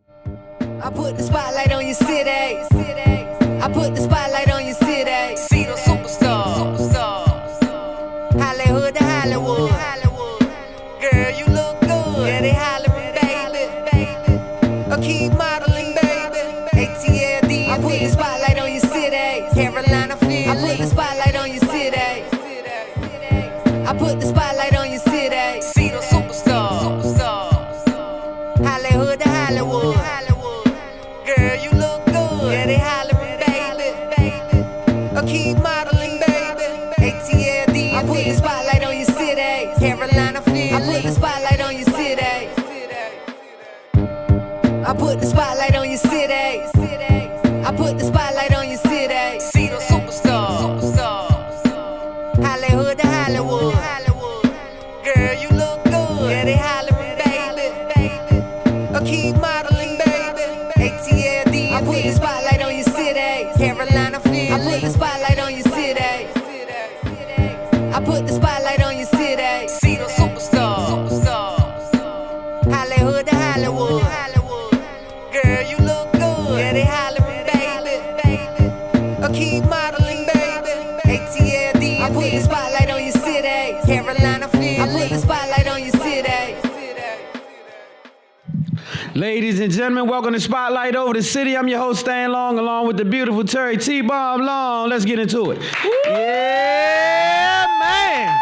I put the spotlight on your city. I put the spotlight on your city. See the superstars. Hollywood to Hollywood. Girl, you look good. Yeah, they hollering, baby. I keep modeling, baby. ATLD. I put the spotlight on your city. Carolina feeling. I put the spotlight on your city. I put the spotlight on your city. See the superstars. Hollywood to Hollywood. Girl, you look good. Yeah, they hollering, baby. I keep modeling, baby. ATLD. I put the spotlight on your city. Carolina feeling. I put the spotlight on your city. I put the spotlight on your city. I put the spotlight on your city. See the superstars. Hollywood to Hollywood. Girl, you look good. Yeah, they hollering, baby. I keep modeling, baby. ATLD. I put the spotlight on your city. Carolina feeling. I put the spotlight on your city. I put the spotlight on your city. See the superstars. Hollywood to Hollywood. Girl, you look good. Yeah, they hollering, baby. I keep modeling, baby. ATLD. I put the spotlight on your city. Carolina feeling. I put the spotlight on your city. Ladies and gentlemen, welcome to Spotlight Over the City. I'm your host, Stan Long, along with the beautiful Terry T-Bomb Long. Let's get into it. Yeah, man.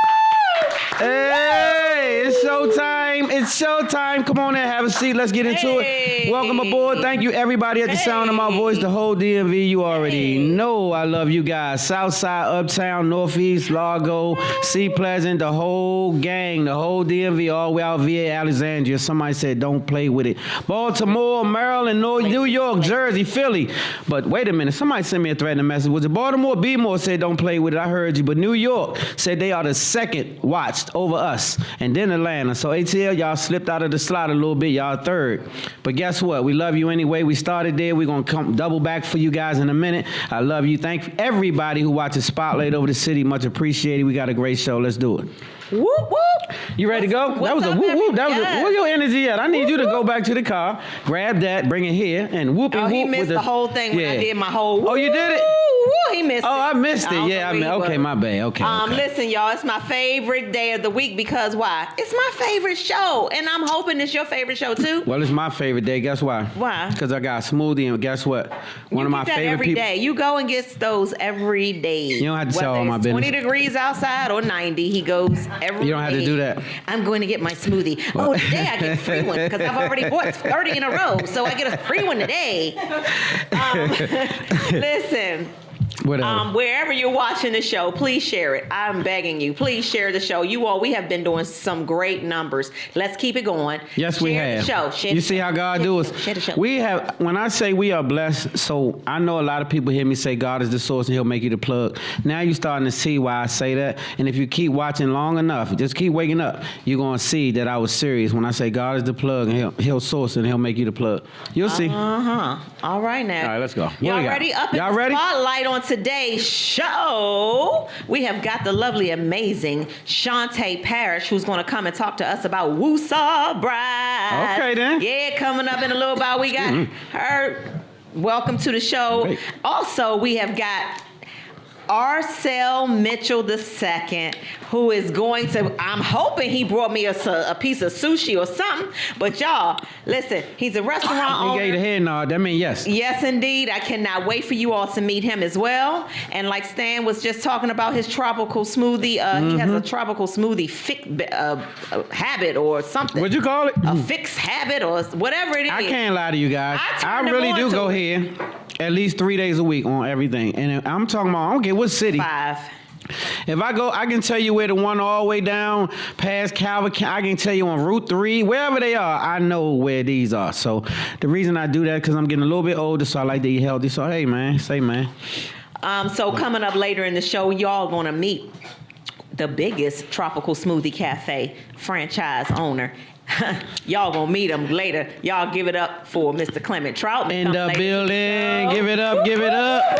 Hey, it's showtime. It's showtime. Come on in, have a seat. Let's get into it. Welcome aboard. Thank you, everybody, at the sound of my voice, the whole DMV. You already know I love you guys. Southside, Uptown, Northeast, Largo, Sea Pleasant, the whole gang, the whole DMV, all the way out via Alexandria. Somebody said, don't play with it. Baltimore, Maryland, New York, Jersey, Philly. But wait a minute. Somebody sent me a threatening message. Was it Baltimore? B-More said, don't play with it. I heard you. But New York said they are the second watched over us. And then Atlanta. So ATL, y'all slipped out of the slot a little bit. Y'all third. But guess what? We love you anyway. We started there. We're going to come double back for you guys in a minute. I love you. Thank everybody who watches Spotlight Over the City. Much appreciated. We got a great show. Let's do it. Whoop, whoop. You ready to go? That was a whoop, whoop. That was where your energy at? I need you to go back to the car, grab that, bring it here, and whoop it, whoop. He missed the whole thing when I did my whole whoop. Oh, you did it? He missed it. Oh, I missed it. Yeah, I mean, okay, my bad. Okay. Listen, y'all, it's my favorite day of the week because why? It's my favorite show, and I'm hoping it's your favorite show too. Well, it's my favorite day. Guess why? Why? Because I got a smoothie, and guess what? One of my favorite people. Every day. You go and get those every day. You don't have to tell all my business. 20 degrees outside or 90, he goes every day. You don't have to do that. I'm going to get my smoothie. Oh, today I get a free one because I've already bought 30 in a row, so I get a free one today. Listen. Wherever you're watching the show, please share it. I'm begging you. Please share the show. You all, we have been doing some great numbers. Let's keep it going. Yes, we have. Share the show. You see how God do us? Share the show. We have, when I say we are blessed, so I know a lot of people hear me say God is the source and he'll make you the plug. Now you're starting to see why I say that. And if you keep watching long enough, just keep waking up, you're going to see that I was serious when I say God is the plug and he'll source and he'll make you the plug. You'll see. All right now. All right, let's go. Y'all ready? Up in the spotlight on today's show, we have got the lovely, amazing Shantae Parrish, who's going to come and talk to us about Woosaw Bride. Okay, then. Yeah, coming up in a little while, we got her. Welcome to the show. Great. Also, we have got Arcel Mitchell II, who is going to, I'm hoping he brought me a piece of sushi or something, but y'all, listen, he's a restaurant owner. He gave the head nod, that means yes. Yes, indeed. I cannot wait for you all to meet him as well. And like Stan was just talking about his tropical smoothie, he has a tropical smoothie habit or something. What'd you call it? A fixed habit or whatever it is. I can't lie to you guys. I really do go here at least 3 days a week on everything. And I'm talking about, I don't care what city. 5. If I go, I can tell you where the one all the way down past Calvert, I can tell you on Route 3, wherever they are, I know where these are. So the reason I do that, because I'm getting a little bit older, so I like to eat healthy. So, hey, man, So coming up later in the show, y'all going to meet the biggest tropical smoothie cafe franchise owner. Y'all gonna meet him later. Y'all give it up for Mr. Clement Troutman. In the building. Give it up, give it up.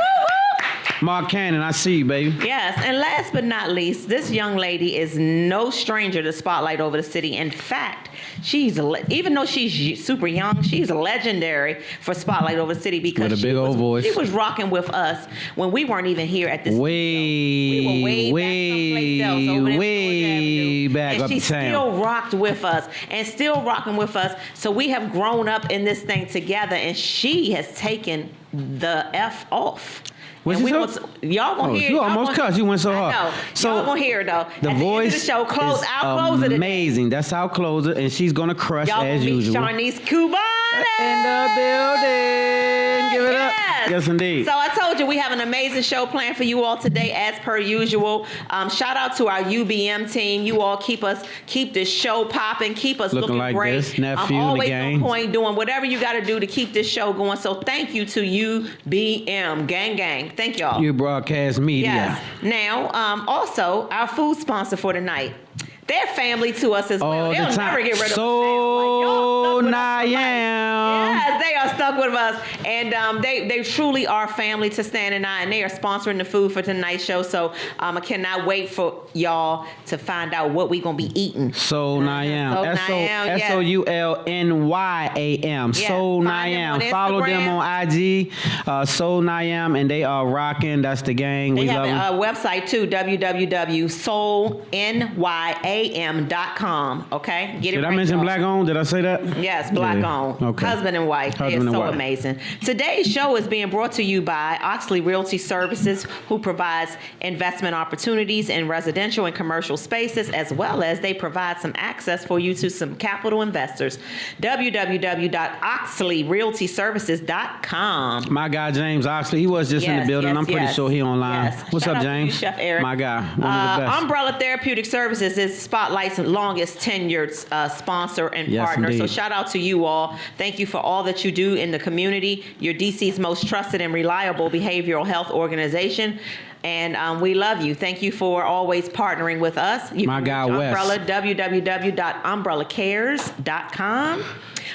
Mark Cannon, I see you, baby. Yes, and last but not least, this young lady is no stranger to Spotlight Over the City. In fact, even though she's super young, she's legendary for Spotlight Over the City because with a big old voice. She was rocking with us when we weren't even here at this. We were way back and up she town. still rocked with us and still rocking with us. So we have grown up in this thing together, and she has taken the F off. What's And she y'all gonna hear. You almost cussed. You went so I hard. know. So y'all gonna hear it though. The At voice the end of the show, is I'll close it. amazing. That's our closer, and she's gonna crush Y'all as gonna meet usual. Sharnice Cubana In the building. Give it up. Yes. Yes, indeed. So I told you we have an amazing show planned for you all today, as per usual. Shout out to our UBM team. You all keep this show popping, keep us looking like great. this, nephew, I'm the always gang. on point, doing whatever you got to do to keep this show going. So thank you to UBM, gang. Thank y'all. You broadcast media. Yes. Now, also our food sponsor for tonight. They're family to us as well. All the They'll time. never get rid of us. So Like, Nayam. yes, they are stuck with us, and they truly are family to Stan and I, and they are sponsoring the food for tonight's show. So I cannot wait for y'all to find out what we gonna be eating. So Nayam. So Nayam, yes. SOULNYAM. Yes, So find them on Nayam. Follow them Instagram. on IG. So Nayam, and they are rocking. That's the gang. They We have love them. a website too, www.soulnyam.com. Okay, get it Did right. I mention y'all. black owned? Did I say that? Yes, black Yeah. owned. Okay. Husband and wife. Husband They're and so wife. amazing. Today's show is being brought to you by Oxley Realty Services, who provides investment opportunities in residential and commercial spaces, as well as they provide some access for you to some capital investors. www.oxleyrealtyservices.com. My guy James Oxley, he was just in the building. I'm pretty sure he online. Yes. What's Shout up, out to you, James? Chef Eric. My guy, one of the best. Umbrella Therapeutic Services is Spotlight's longest tenured sponsor and Yes, partner. So indeed. shout out to you all. Thank you for all that you do in the community. You're DC's most trusted and reliable behavioral health organization. And we love you. Thank you for always partnering with us. You My can guy, reach Wes. Umbrella, www.umbrellacares.com.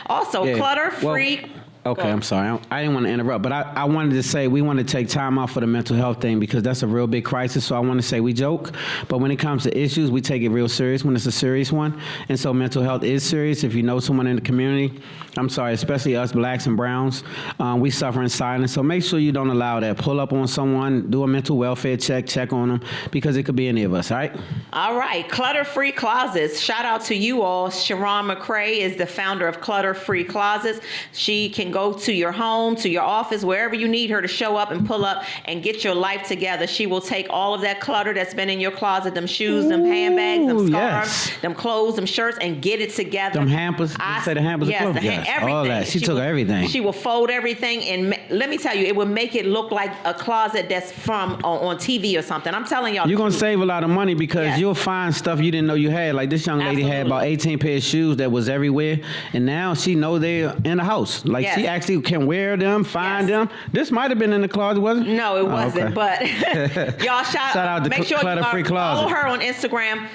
Also, Yeah. clutter-free. Okay, I'm sorry. I didn't want to interrupt, but I wanted to say we want to take time out for the mental health thing because that's a real big crisis. So I want to say we joke, but when it comes to issues, we take it real serious when it's a serious one. And so mental health is serious. If you know someone in the community, I'm sorry, especially us blacks and browns, we suffer in silence. So make sure you don't allow that. Pull up on someone, do a mental welfare check on them because it could be any of us, all right? All right, Clutter-Free Closets. Shout out to you all. Sharon McCray is the founder of Clutter-Free Closets. She can go to your home, to your office, wherever you need her to show up and pull up and get your life together. She will take all of that clutter that's been in your closet, them shoes, them handbags, them Ooh, scarves, yes. them clothes, them shirts, and get it together. Them hampers. Did you say the hampers of Yes, clothes? the Yes, everything. all that. She took will, everything. She will fold everything, and let me tell you, it will make it look like a closet that's from on TV or something. I'm telling y'all. You're going to the truth. save a lot of money because Yes. you'll find stuff you didn't know you had. Like this young lady had Absolutely. about 18 pair of shoes that was everywhere. And now she know they're in the house. Like Yes. she actually can wear them, find Yes. them. This might have been in the closet, wasn't it? No, it Oh, wasn't. okay. But y'all Shout out to make sure Clutter-Free you follow Closet. her on Instagram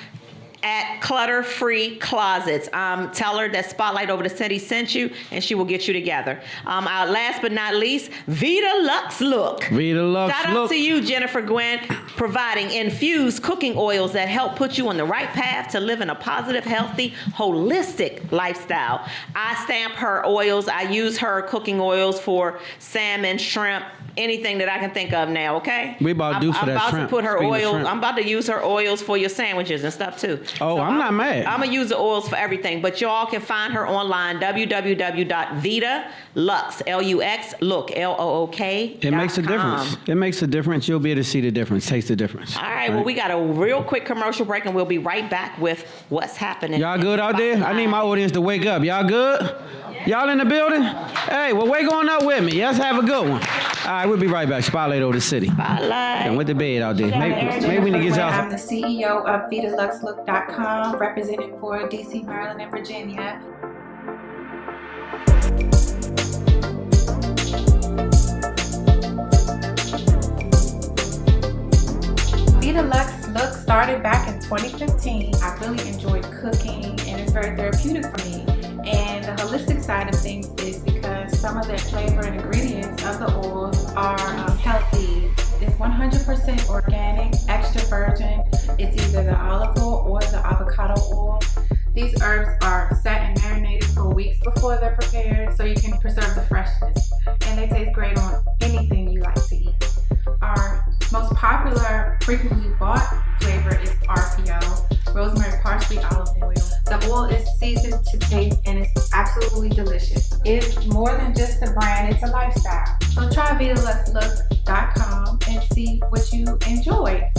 at Clutter-Free Closets. Tell her that Spotlight Over the City sent you, and she will get you together. Our last but not least, Vita Lux Look. Vita Lux Shout out Look. to you, Jennifer Gwen, providing infused cooking oils that help put you on the right path to living a positive, healthy, holistic lifestyle. I stamp her oils. I use her cooking oils for salmon, shrimp, anything that I can think of now, okay? We about due for I'm that about shrimp. to put her Speaking of oils. shrimp. I'm about to use her oils for your sandwiches and stuff too. Oh, I'm not mad. I'm gonna use the oils for everything, but y'all can find her online, www.vitalux, L-U-X, look, L-O-O-K. It makes a difference. It makes a difference. You'll be able to see the difference, taste the difference. All right, well, we got a real quick commercial break, and we'll be right back with what's happening. Y'all good out there? I need my audience to wake up. Y'all good? Y'all in the building? Hey, well, wake on up with me. Let's have a good one. All right, we'll be right back. Spotlight Over the City. Spotlight. And with the bed out there. Maybe we need to get y'all. I'm the CEO of VitaLuxLook.com, representing for DC, Maryland, and Virginia. VitaLux Look started back in 2015. I really enjoyed cooking, and it's very therapeutic for me. And the holistic side of things is because some of the flavor and ingredients of the oils are healthy is 100% organic, extra virgin. It's either the olive oil or the avocado oil. These herbs are set and marinated for weeks before they're prepared so you can preserve the freshness. And they taste great on anything you like to eat. Our most popular, frequently bought flavor is RPO, rosemary, parsley, olive oil. The oil is seasoned to taste and it's absolutely delicious. It's more than just a brand, it's a lifestyle. So try VitaLuxLook.com and see what you enjoy.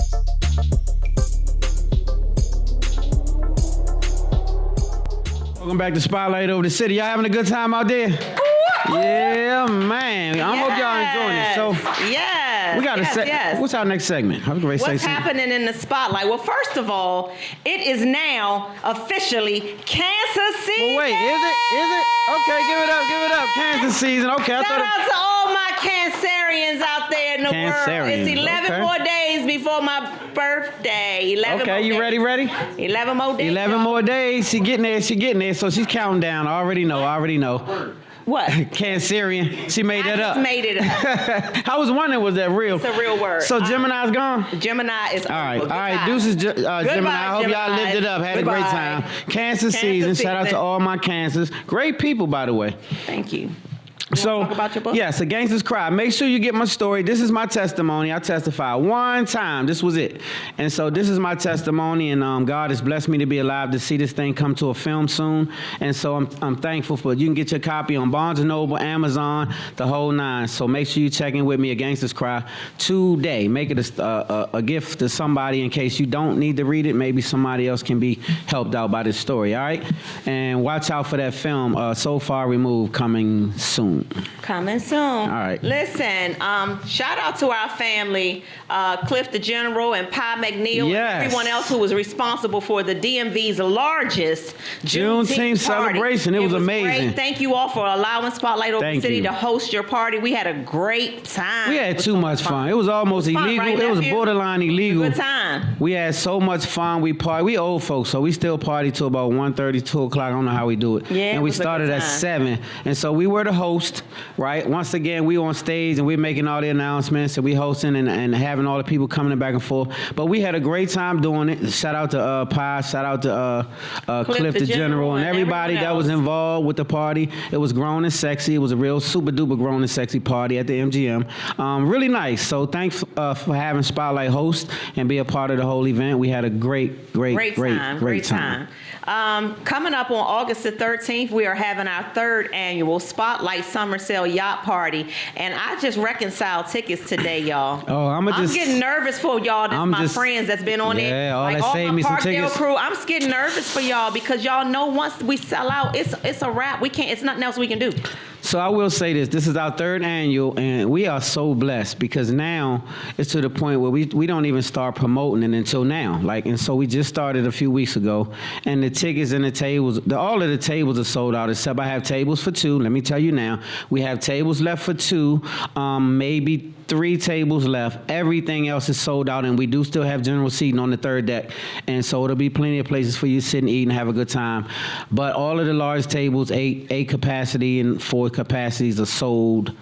Welcome back to Spotlight Over the City. Y'all having a good time out there? Yeah, man. I hope y'all enjoying it. So, yes, we got yes. What's our next segment? I was ready to say What's something. happening in the spotlight? Well, first of all, it is now officially cancer season. Well, wait, is it? Okay, give it up. Cancer season. Okay, I Shout thought out to all my Cancerians out there in the world. Cancerians, It's 11 okay. more days before my birthday. 11 Okay, more you days. ready? 11 more days. 11 more days. She getting there. So she's counting down. I already know. What? Cancerian. She made that I up. just made it up. I was wondering, was that real? It's a real word. So Gemini's gone? Gemini is All right. over. Deuces, Gemini. I hope y'all Geminis. lived it up. Had a great Goodbye. time. Cancer season. Shout out to season. all my cancers. Great people, by the way. Thank you. So, talk about your book? yes, A Gangster's Cry. Make sure you get my story. This is my testimony. I testified one time. This was it. And so this is my testimony, and God has blessed me to be alive to see this thing come to a film soon. And so I'm thankful for it. You can get your copy on Barnes & Noble, Amazon, the whole nine. So make sure you check in with me, A Gangster's Cry, today. Make it a gift to somebody in case you don't need to read it. Maybe somebody else can be helped out by this story, all right? And watch out for that film, So Far Removed, coming soon. Coming soon. All right. Listen, shout out to our family, Cliff the General and Pi McNeil Yes. and everyone else who was responsible for the DMV's largest Juneteenth celebration. It was amazing. Great. Thank you all for allowing Spotlight Over the Thank City you. to host your party. We had a great time. We had too much fun. It was almost fun, illegal. right, It was nephew? borderline illegal. Good time. We had so much fun. We party. We old folks, so we still party till about 1:30, 2 o'clock. I don't know how we do it. Yeah, and it we was a started good at time. 7. And so we were the host, right? Once again, we on stage and we're making all the announcements and we hosting and having all the people coming back and forth. But we had a great time doing it. Shout out to Pi. Shout out to Cliff the General and everybody that was everyone else. involved with the party. It was grown and sexy. It was a real super duper grown and sexy party at the MGM. Really nice. So thanks for having Spotlight host and be a part of the whole event. We had a great time. Coming up on August the 13th, we are having our 3rd annual Spotlight Summer Sale Yacht Party. And I just reconciled tickets today, y'all. Oh, I'm getting nervous for y'all. That's I'm my just- friends that's been on it. Yeah, all Like that all saved my me some Parkdale tickets. crew. I'm just getting nervous for y'all because y'all know once we sell out, it's a wrap. We can't. It's nothing else we can do. So I will say this. This is our 3rd annual, and we are so blessed because now it's to the point where we don't even start promoting it until now. And so we just started a few weeks ago, and the tickets and the tables, all of the tables are sold out except I have tables for 2. Let me tell you now. We have tables left for 2, maybe 3 tables left. Everything else is sold out, and we do still have general seating on the 3rd deck. And so it'll be plenty of places for you to sit and eat and have a good time. But all of the large tables, 8 capacity and 4 capacities are sold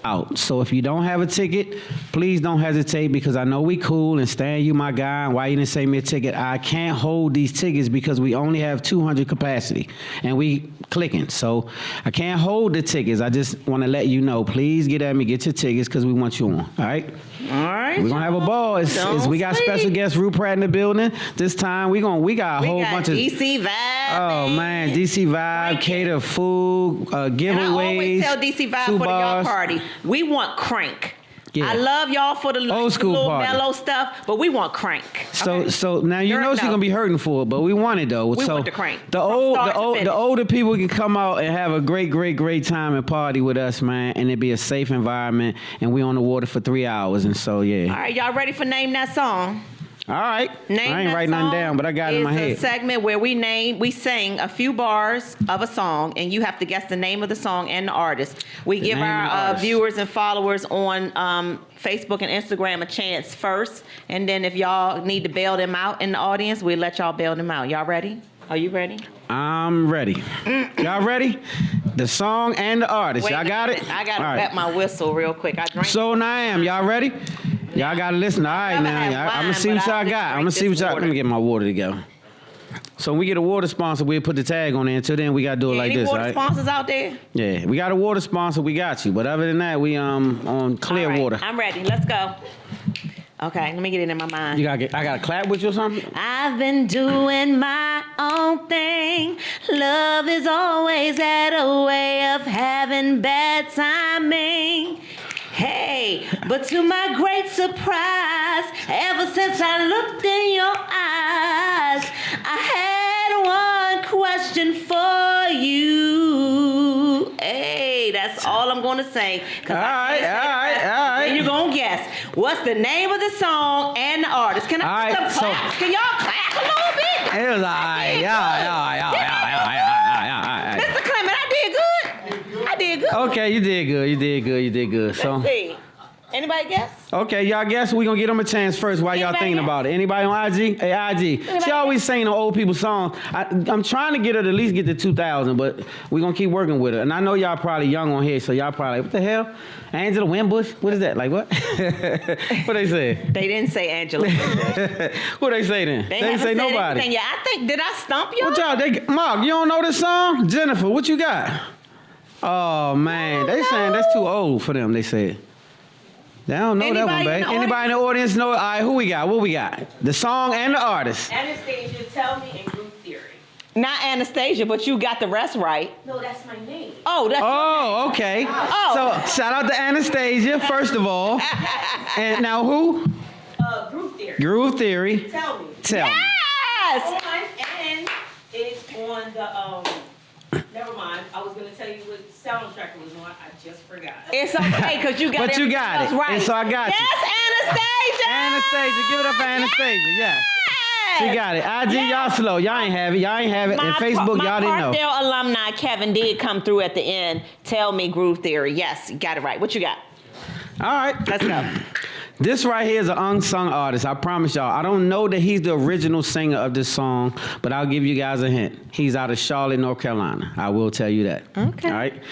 out. So if you don't have a ticket, please don't hesitate because I know we cool and Stan, you my guy, and why you didn't send me a ticket? I can't hold these tickets because we only have 200 capacity and we clicking. So I can't hold the tickets. I just want to let you know, please get at me, get your tickets because we want you on. All right? All right. We're gonna have a ball. We got special guest Rue Pratt in the building. This time we got a whole bunch of DC Vibe. Oh man, DC Vibe, cater food, giveaways. And I always tell DC Vibe 2 for the y'all bars. party, we want crank. Yeah. I love y'all for the Old school little party. mellow stuff, but we want crank. So now you You're know she's enough. gonna be hurting for it, but we want it though. We so want the crank. The From start to finish. the older people can come out and have a great time and party with us, man, and it be a safe environment. And we on the water for 3 hours, and so yeah. All right, y'all ready for Name That Song? All right. Name I ain't That writing nothing Song down, but I got it in my is head. a segment where we sing a few bars of a song, and you have to guess the name of the song and the artist. We give name and the our artist. viewers and followers on Facebook and Instagram a chance first, and then if y'all need to bail them out in the audience, we let y'all bail them out. Y'all ready? Are you ready? I'm ready. Y'all ready? The song and the artist. Wait Y'all a got it? minute. I gotta All right. wet my whistle real quick. I drank. So now I am. Y'all ready? Y'all gotta listen. All right, I'd now. rather have I'm gonna wine, see but what I'll y'all just got. I'm drink gonna see this what y'all. Let me water. get my water together. So when we get a water sponsor, we'll put the tag on there. Until then, we gotta do it like Any this, all water right? sponsors out there? Yeah, we got a water sponsor. We got you. But other than that, we on clear All right, water. I'm ready. Let's go. Okay, let me get it in my mind. You gotta get. I gotta clap with you or something. I've been doing my own thing. Love is always at a way of having bad timing. Hey, but to my great surprise, ever since I looked in your eyes, I had one question for you. Hey, that's all I'm gonna say. All right. Then you're gonna guess what's the name of the song and the artist. Can I All get right, some claps? Can y'all clap a little bit? It was all right. Yeah. Mr. Clement, I did good. I did good. Okay, you did good. So. Let's see. Anybody guess? Okay, y'all guess we gonna give them a chance first while y'all Anybody thinking else? about it. Anybody on IG? Hey, IG. She Anybody always else? singing the old people songs. I'm trying to get her to at least get to 2,000, but we gonna keep working with her. And I know y'all probably young on here, so y'all probably like, what the hell? Angela Winbush? What is that? Like what? What they say? They didn't say Angela. What they say then? They They haven't say said nobody. anything yet. I think, did I stump y'all? What y'all? Mark, you don't know this song? Jennifer, what you got? Oh man, they saying that's too old for them. They said. They don't know that one, Anybody in babe. the Anybody in the audience know? All right, who we got? What we got? The song and the artist. Anastasia, Tell Me, and Group Theory. Not Anastasia, but you got the rest right. No, that's my name. Oh, that's Oh, okay. Oh. So shout out to Anastasia, first of all. And now who? Group Theory. Groove Theory. Tell Me. Tell me. yes. And it's on the, never mind. I was going to tell you what soundtrack it was on. I just forgot. It's okay because you got But you got it. everything else right. And so I got you. Yes, Anastasia. Anastasia, give it up for Anastasia. Yes. She got it. IG, y'all slow. Y'all ain't have it. Y'all ain't have it. And Facebook, y'all didn't know. My Parkdale alumni, Kevin, did come through at the end. Tell me Groove Theory. Yes, you got it right. What you got? All right. Let's go. This right here is an unsung artist. I promise y'all. I don't know that he's the original singer of this song, but I'll give you guys a hint. He's out of Charlotte, North Carolina. I will tell you that. Okay. All right.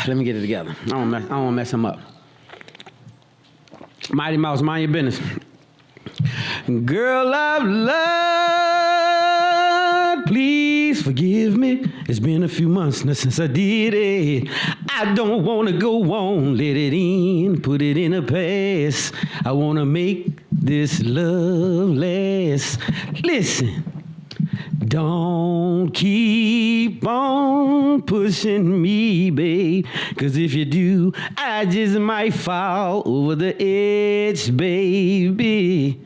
Let me get it together. I don't want to mess him up. Mighty Mouse, mind your business. Girl I've loved, please forgive me. It's been a few months now since I did it. I don't want to go on, let it in, put it in the past. I want to make this love last. Listen, don't keep on pushing me, babe. 'Cause if you do, I just might fall over the edge, baby.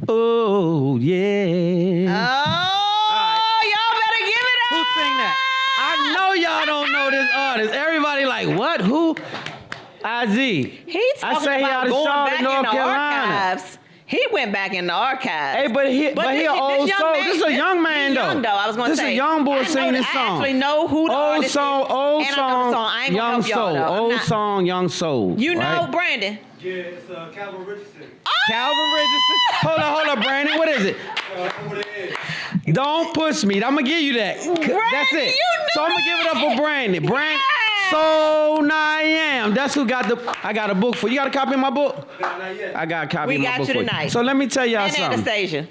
Oh, yeah. Oh, y'all better give it Who up. sing that? I know y'all don't know this artist. Everybody like, what? Who? IZ. He's talking I say he about out of going Charlotte, back North in the Carolina. archives. He went back in the archives. Hey, but he an old young soul. man- This is a young man, though. Young, though. I was gonna This say a young boy I know singing this I song. actually know who the Old artist song, is, old and I know the song, I ain't gonna young help y'all, soul. though. I'm Old not- song, young soul. You know, right? Brandon. Yeah, it's Calvin Richardson. Calvin Richardson. Hold up, Brandon. What is it? Over the edge. Don't push me. I'm gonna give you that. That's it. you So I'm knew gonna give it up for Brandon. Brandon. Yes. So now I am. That's who got the. I got a book for you. Got a copy of my book? Not yet. I got a copy We of my got book you for tonight. So let me tell y'all And something. Anastasia.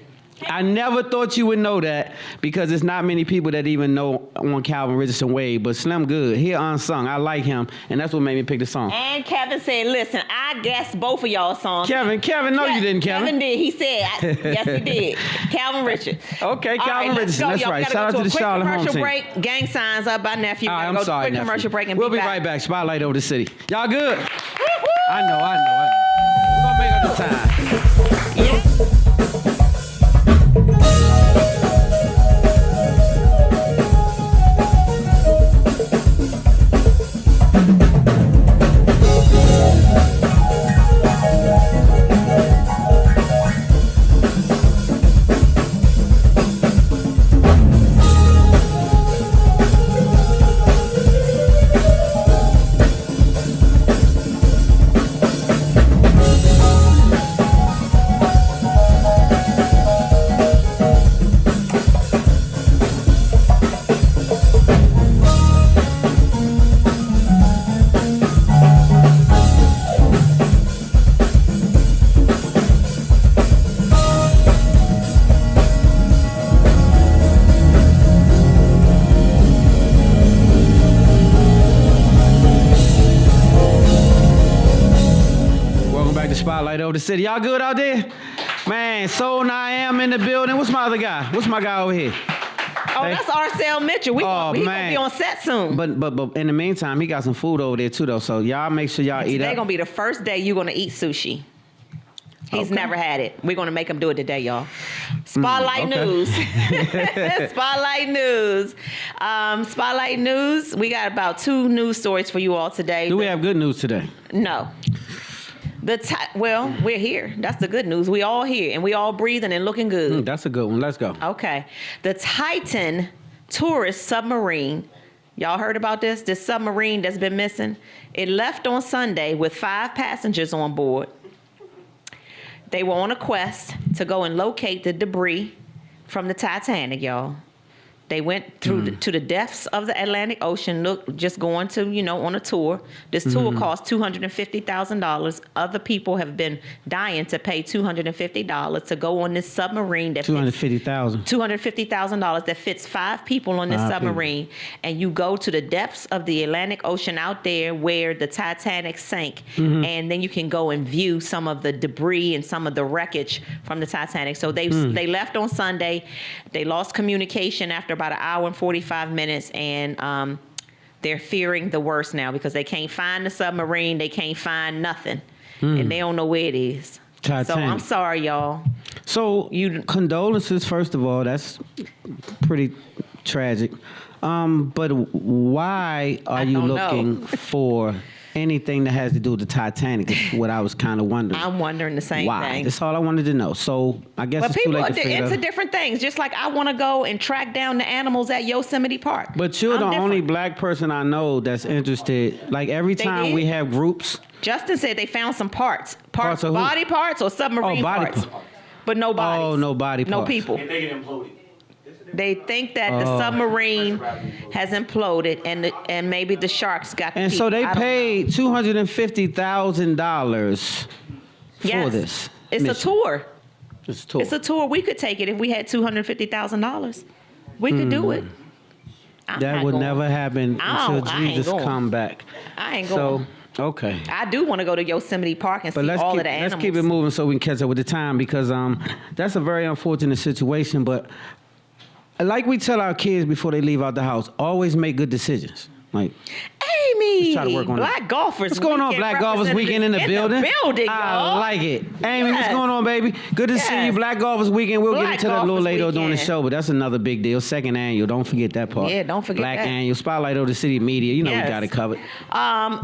I never thought you would know that because there's not many people that even know on Calvin Richardson Wade, but Slim good. He unsung. I like him, and that's what made me pick the song. And Kevin said, listen, I guessed both of y'all songs. Kevin, no, you didn't, Kevin. Kevin did. He said, yes, he did. Calvin Richard. Okay, All Calvin let's Richardson. go, That's y'all. right. We gotta Shout out go to the a quick Charlotte home commercial team. break. Gang signs up by nephew. All right, Gotta I'm go sorry, quick nephew. commercial break and we'll be be back. right back. Spotlight over the city. Y'all good? I know. We're gonna make up the time. Yeah. the city. Y'all good out there? Man, So and I Am in the building. What's my other guy? What's my guy over here? Oh, that's Arcel Mitchell. He gonna be on set soon. But in the meantime, he got some food over there too, though. So y'all make sure y'all eat up. Today gonna be the first day you're gonna eat sushi. He's never had it. We're gonna make him do it today, y'all. Spotlight News. Spotlight News. Spotlight News. We got about 2 news stories for you all today. Do we have good news today? No. Well, we're here. That's the good news. We all here and we all breathing and looking good. That's a good one. Let's go. Okay. The Titan tourist submarine. Y'all heard about this? This submarine that's been missing. It left on Sunday with 5 passengers on board. They were on a quest to go and locate the debris from the Titanic, y'all. They went through to the depths of the Atlantic Ocean, just going to, on a tour. This tour cost $250,000. Other people have been dying to pay $250 to go on this submarine. That $250,000 that fits 5 people on this submarine. And you go to the depths of the Atlantic Ocean out there where the Titanic sank. And then you can go and view some of the debris and some of the wreckage from the Titanic. So they left on Sunday. They lost communication after about an hour and 45 minutes, and they're fearing the worst now because they can't find the submarine, they can't find nothing, and they don't know where it is. Titanic. So I'm sorry, y'all. So condolences, first of all. That's pretty tragic. But why are you looking for anything that has to do with the Titanic? Is what I was kind of wondering. I'm wondering the same thing. That's all I wanted to know. So I guess But it's too people late are to figure into out. different things. Just like I want to go and track down the animals at Yosemite Park. But you're I'm the different. only black person I know that's interested. Like every time did? we have groups. Justin said they found some parts Parts of who? body parts or submarine body parts. parts. But no bodies. Oh, no body No parts. people. They think it imploded. They think that the submarine has imploded and maybe the sharks got the And so people. they I don't know. paid $250,000 for Yes. this. It's a mission. tour. It's a tour. It's a tour. We could take it if we had $250,000. We could do it. I'm That not would going. never happen I until ain't Jesus going. come back. I ain't going. So, okay. I do want to go to Yosemite Park and But see all of the let's animals. keep it moving so we can catch up with the time because that's a very unfortunate situation. But like we tell our kids before they leave out the house, always make good decisions. Like, Amy, try to work on Black it. Golfers what's going on, Weekend Black Golfers Weekend in the building? building, I y'all. like it. Amy, what's Yes. going on, baby? Good to see you. Yes. Black Golfers Weekend. We'll get Black into that a little Golfers later during the Weekend. show, but that's another big deal. Second annual. Don't forget that part. Yeah, don't forget Black that. annual. Spotlight of the City Media. You know Yes. we got it covered.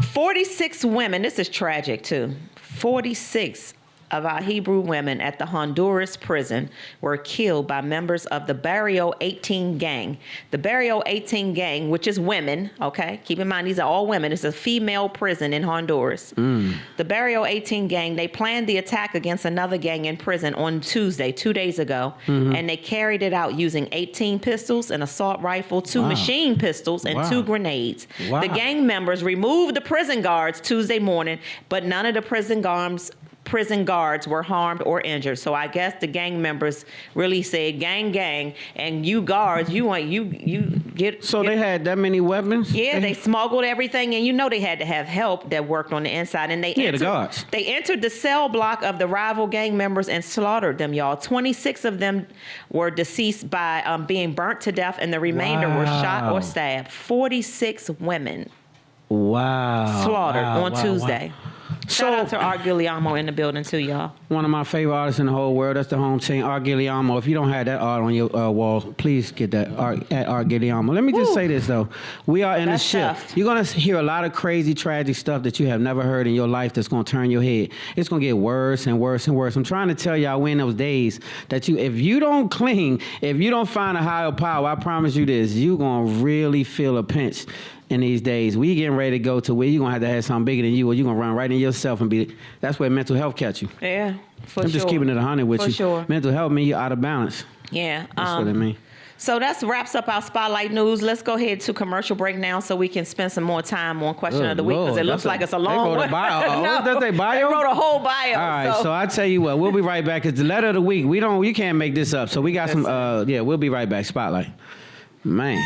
46 women, this is tragic too. 46 of our Hebrew women at the Honduras prison were killed by members of the Barrio 18 gang. The Barrio 18 gang, which is women, okay? Keep in mind, these are all women. It's a female prison in Honduras. The Barrio 18 gang, they planned the attack against another gang in prison on Tuesday, 2 days ago, and they carried it out using 18 pistols, an assault rifle, 2 machine pistols, and Wow. 2 grenades. Wow. The gang members removed the prison guards Tuesday morning, but none of the prison guards were harmed or injured. So I guess the gang members really said, gang, and you guards, you get. So they had that many weapons? Yeah, they smuggled everything, and they had to have help that worked on the inside. And Yeah, the guards. They entered the cell block of the rival gang members and slaughtered them, y'all. 26 of them were deceased by being burnt to death, and the remainder were shot Wow. or stabbed. 46 women Wow. slaughtered Wow, on wow, Tuesday. wow. Shout out to Art Guillermo in the building too, y'all. One of my favorite artists in the whole world. That's the home team, Art Guillermo. If you don't have that art on your wall, please get that art at Art Guillermo. Let me just say this though: we are in That's a ship. tough. You're gonna hear a lot of crazy, tragic stuff that you have never heard in your life. That's gonna turn your head. It's gonna get worse and worse and worse. I'm trying to tell y'all, we're in those days that if you don't cling, if you don't find a higher power, I promise you this: you're gonna really feel a pinch. In these days, we getting ready to go to where you're going to have something bigger than you, or you're going to run right in yourself and that's where mental health catch you. Yeah, for I'm sure. just keeping it 100 with For you. sure. Mental health mean you're out of balance. Yeah. That's what it mean. So that wraps up our Spotlight News. Let's go ahead to commercial break now so we can spend some more time on Question Good of the Week because Lord, it looks that's like it's a long They wrote one. a bio. No, Does they bio? They wrote a whole bio. All right, so I tell you what, we'll be right back. It's the letter of the week. You can't make this up. So we got some, we'll be right back. Spotlight. Man.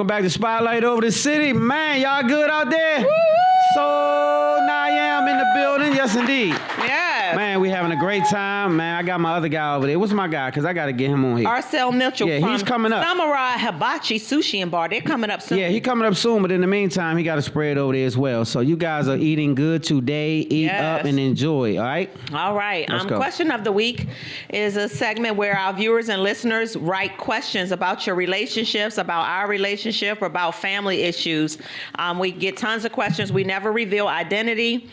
Welcome back to Spotlight Over the City. Man, y'all good out there? Woo! So now I am in the building. Yes, indeed. Yeah. Man, we having a great time. Man, I got my other guy over there. What's my guy? Because I got to get him on here. Arcel Mitchell Yeah, from he's coming up. Samurai Hibachi Sushi and Bar. They're coming up soon. Yeah, he coming up soon, but in the meantime, he got a spread over there as well. So you guys are eating good today. Eat Yes. up and enjoy, all right? All right. Let's go. Question of the week is a segment where our viewers and listeners write questions about your relationships, about our relationship, or about family issues. We get tons of questions. We never reveal identity.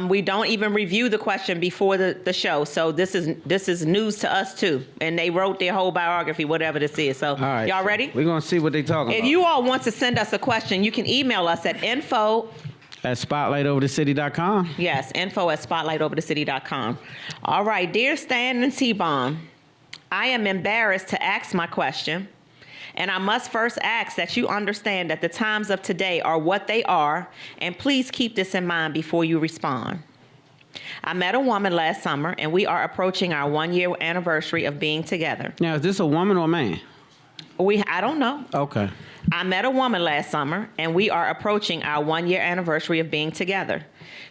We don't even review the question before the show. So this is news to us too. And they wrote their whole biography, whatever this is. So All right. y'all ready? We're going to see what they talking If about. you all want to send us a question, you can email us at info At spotlightoverthecity.com. Yes, info@spotlightoverthecity.com. All right, dear Stan and T-Bomb, I am embarrassed to ask my question, and I must first ask that you understand that the times of today are what they are, and please keep this in mind before you respond. I met a woman last summer, and we are approaching our 1-year anniversary of being together. Now, is this a woman or a man? I don't know. Okay. I met a woman last summer, and we are approaching our 1-year anniversary of being together.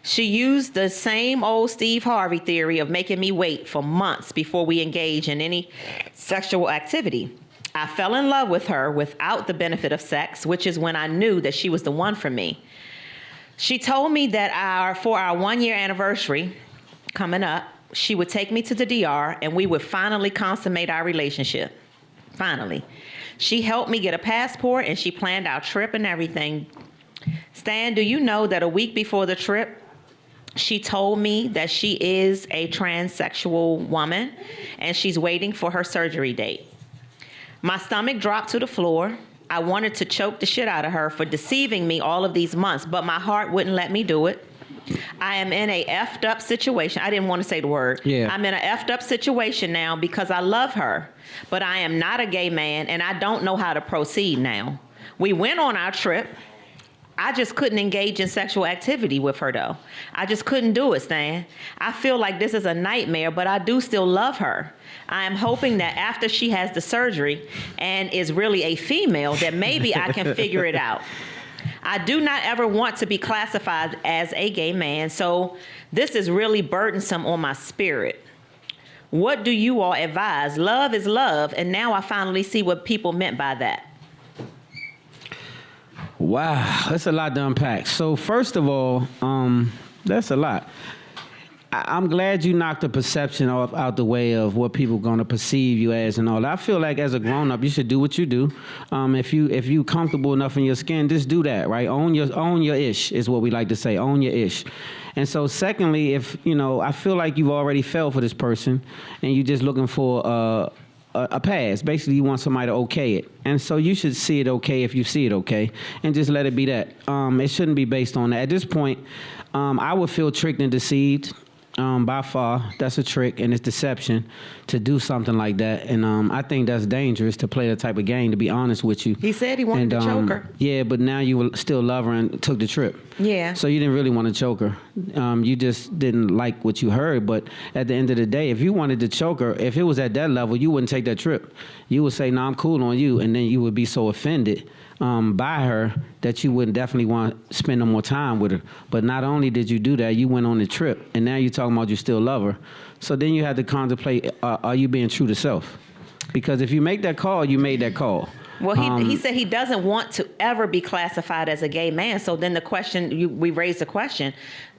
She used the same old Steve Harvey theory of making me wait for months before we engage in any sexual activity. I fell in love with her without the benefit of sex, which is when I knew that she was the one for me. She told me that for our 1-year anniversary coming up, she would take me to the DR and we would finally consummate our relationship. Finally. She helped me get a passport and she planned our trip and everything. Stan, do you know that a week before the trip, she told me that she is a transsexual woman and she's waiting for her surgery date? My stomach dropped to the floor. I wanted to choke the shit out of her for deceiving me all of these months, but my heart wouldn't let me do it. I am in a effed up situation. I didn't want to say the word. Yeah. I'm in a effed up situation now because I love her, but I am not a gay man and I don't know how to proceed now. We went on our trip. I just couldn't engage in sexual activity with her though. I just couldn't do it, Stan. I feel like this is a nightmare, but I do still love her. I am hoping that after she has the surgery and is really a female, that maybe I can figure it out. I do not ever want to be classified as a gay man, so this is really burdensome on my spirit. What do you all advise? Love is love, and now I finally see what people meant by that. Wow, that's a lot to unpack. So first of all, that's a lot. I'm glad you knocked the perception out the way of what people are going to perceive you as and all that. I feel like as a grown-up, you should do what you do. If you comfortable enough in your skin, just do that, right? Own your ish is what we like to say. Own your ish. And so secondly, if, I feel like you've already fell for this person and you're just looking for a pass. Basically, you want somebody to okay it. And so you should see it okay if you see it okay, and just let it be that. It shouldn't be based on that. At this point, I would feel tricked and deceived. By far, that's a trick and it's deception to do something like that. And I think that's dangerous to play that type of game, to be honest with you. He said he wanted to choke her. Yeah, but now you still love her and took the trip. Yeah. So you didn't really want to choke her. You just didn't like what you heard. But at the end of the day, if you wanted to choke her, if it was at that level, you wouldn't take that trip. You would say, "No, I'm cool on you," and then you would be so offended by her that you wouldn't definitely want to spend no more time with her. But not only did you do that, you went on the trip, and now you're talking about you still love her. So then you have to contemplate, are you being true to self? Because if you make that call, you made that call. Well, he said he doesn't want to ever be classified as a gay man. So then the question, we raised the question,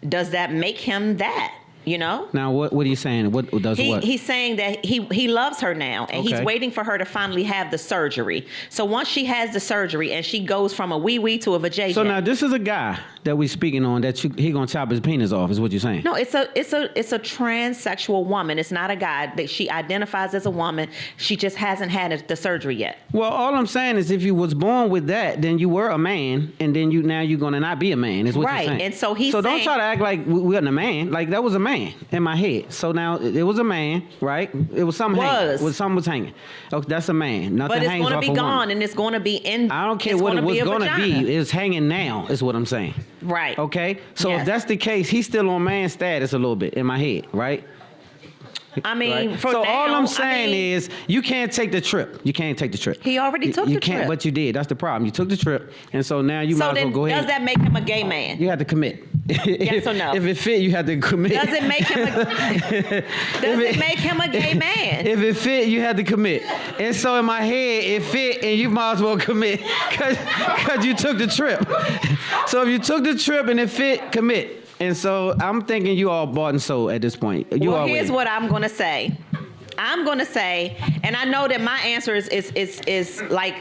does that make him that? Now, what are you saying? What does what? He's saying that he loves her now, and he's waiting for her to finally have the surgery. So once she has the surgery and she goes from a wee-wee to a vajayjay. So now this is a guy that we speaking on that he gonna chop his penis off, is what you're saying? No, it's a transsexual woman. It's not a guy that she identifies as a woman. She just hasn't had the surgery yet. Well, all I'm saying is if you was born with that, then you were a man, and then you're gonna not be a man, is what you're saying. Right, and so he's So don't saying, try to act like we wasn't a man. Like that was a man in my head. So now it was a man, right? It was something hanging. Something was hanging. Okay, that's a man. Nothing but it's hangs going to off be a gone, woman. and it's going to be in. I don't care it's what it was going to be. It's hanging now, is what I'm saying. Right. Okay? So Yes. if that's the case, he's still on man status a little bit in my head, right? I mean, Right? for So now, all I'm saying I mean, is you can't take the trip. You can't take the trip. He already took you the can't, trip. but you did. That's the problem. You took the trip, and so now you so might as well then, go ahead. does that make him a gay man? You have to commit. Yes or no? If it fit, you have to commit. Does it make him a gay man? If it fit, you had to commit. And so in my head, it fit, and you might as well commit because you took the trip. So if you took the trip and it fit, commit. And so I'm thinking you all bought and sold at this point. You Well, all here's with it. what I'm gonna say. I'm gonna say, and I know that my answer is like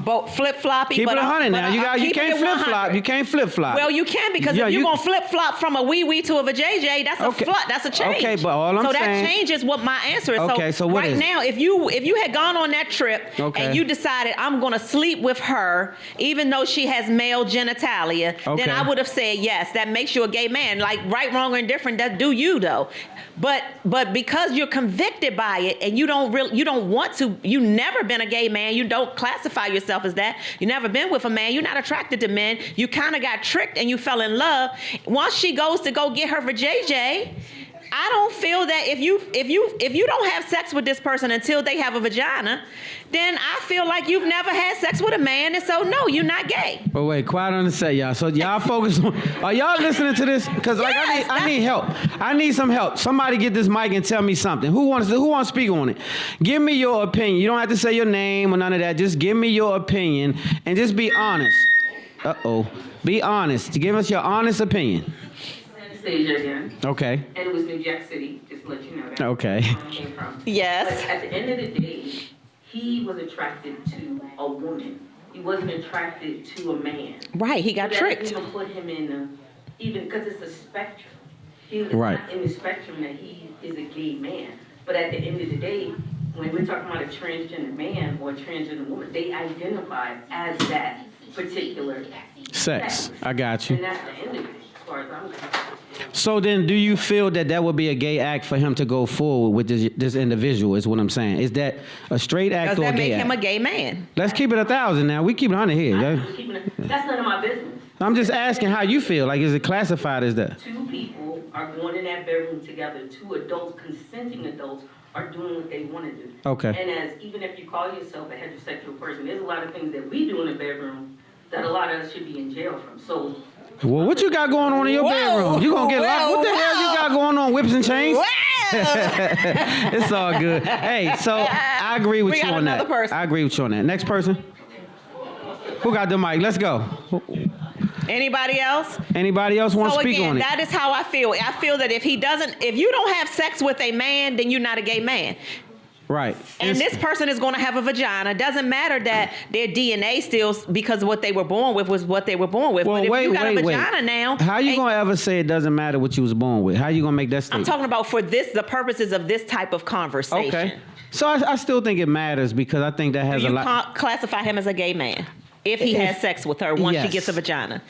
both flip floppy. Keep but it 100 now. I'm You keeping can't it flip flop. 100. You can't flip flop. Well, you can because Yeah, if you're you- gonna flip flop from a wee wee to a vajayjay, that's Okay. that's a change. Okay, but all I'm so saying- that changes what my answer is. Okay, so what right is it? now, if you had gone on that trip Okay. and you decided I'm gonna sleep with her, even though she has male genitalia, Okay. then I would have said yes. That makes you a gay man. Like right, wrong, or indifferent, that do you though. But because you're convicted by it and you don't want to, you never been a gay man, you don't classify yourself as that, you never been with a man, you're not attracted to men, you kind of got tricked and you fell in love. Once she goes to go get her vajayjay, I don't feel that if you don't have sex with this person until they have a vagina, then I feel like you've never had sex with a man, and so no, you're not gay. But wait, quiet on the set, y'all. So y'all focus on. Are y'all listening to this? Because like Yes, I need help. I need some help. Somebody get this mic and tell me something. Who wants to speak on it? Give me your opinion. You don't have to say your name or none of that. Just give me your opinion and just be honest. Be honest. Give us your honest opinion. Anastasia again, Okay. and it was New Jack City, just to let you know that. Okay. Where I came from. Yes. But at the end of the day, he was attracted to a woman. He wasn't attracted to a man. Right, he got So that tricked. doesn't even put him in even because it's a spectrum. He is Right. not in the spectrum that he is a gay man. But at the end of the day, when we're talking about a transgender man or a transgender woman, they identify as that particular Sex. I got And you. that's the end of it, as far as I'm concerned. So then, do you feel that would be a gay act for him to go forward with this individual? Is what I'm saying. Is that a straight act Does or a that gay make him a act? gay man? Let's keep it 1,000 now. We keep it 100 here. Yeah? That's none of my business. I'm just asking how you feel. Like, is it classified as that? Two people are going in that bedroom together. Two adults, consenting adults, are doing what they want to do. Okay. And as even if you call yourself a heterosexual person, there's a lot of things that we do in the bedroom that a lot of us should be in jail from. So Well, what you got going on in your Whoa, bedroom? You gonna get locked? What the hell you got going on? Whips and chains? It's all good. Hey, so I agree with We you got on that. another person. I agree with you on that. Next person. Who got the mic? Let's go. Anybody else? Anybody else want to So speak again, on it? that is how I feel. I feel that if you don't have sex with a man, then you're not a gay man. Right. And this person is going to have a vagina. Doesn't matter that their DNA still, because what they were born with was what they were born with. Well, but if wait, you got wait, a wait. vagina now, How you and- gonna ever say it doesn't matter what you was born with? How you gonna make that I'm statement? talking about for the purposes of this type of conversation. Okay. So I still think it matters because I think that has Do a you lot. classify him as a gay man if he has sex with her once she Yes. gets a vagina?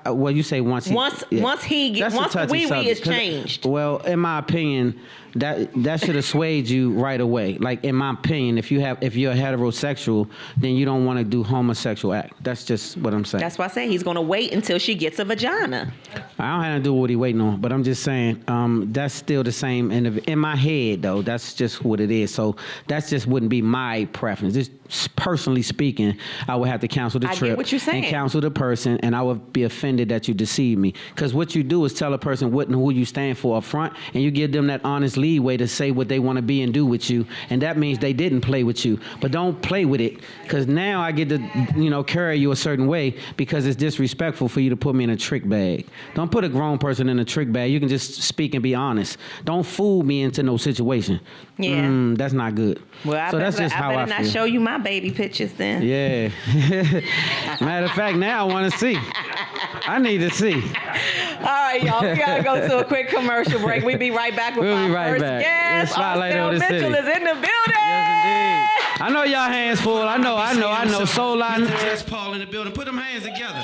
Well, you say once. Once the wee-wee is changed. Well, in my opinion, that should assuage you right away. Like in my opinion, if you're heterosexual, then you don't want to do homosexual act. That's just what I'm saying. That's why I say he's going to wait until she gets a vagina. I don't have to do what he waiting on, but I'm just saying that's still the same. In my head, though, that's just what it is. So that just wouldn't be my preference. Just personally speaking, I would have to cancel the I get trip what you're saying. and cancel the person, and I would be offended that you deceive me. Because what you do is tell a person what and who you stand for up front, and you give them that honest leeway to say what they want to be and do with you, and that means they didn't play with you. But don't play with it, because now I get to carry you a certain way because it's disrespectful for you to put me in a trick bag. Don't put a grown person in a trick bag. You can just speak and be honest. Don't fool me into no situation. Yeah. That's not good. Well, So that's just how I better not feel. show you my baby pictures then. Yeah. Matter of fact, now I want to see. I need to see. All right, y'all. We gotta go to a quick commercial break. We'll be right back with We'll our be right first back. guest. The spotlight Arcel on the Mitchell city. is in the building. Yes, indeed. I know y'all hands full. I know. Soul line. Just Paul in the building. Put them hands together.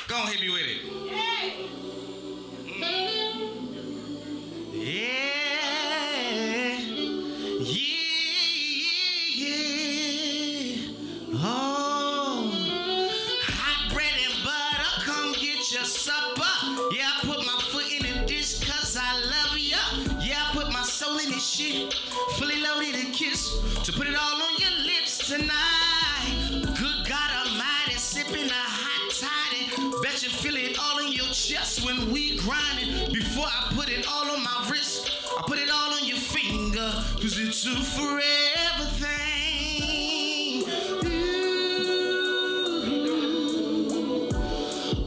Go on, hit me with it. Yeah. Oh, hot bread and butter, come get your supper. Yeah, I put tonight. Good God Almighty, sipping a hot toddy. Bet you feel it all in your chest when we grinding. Before I put it all on my wrist, I put it all on your finger, 'cause it's a forever thing. Ooh.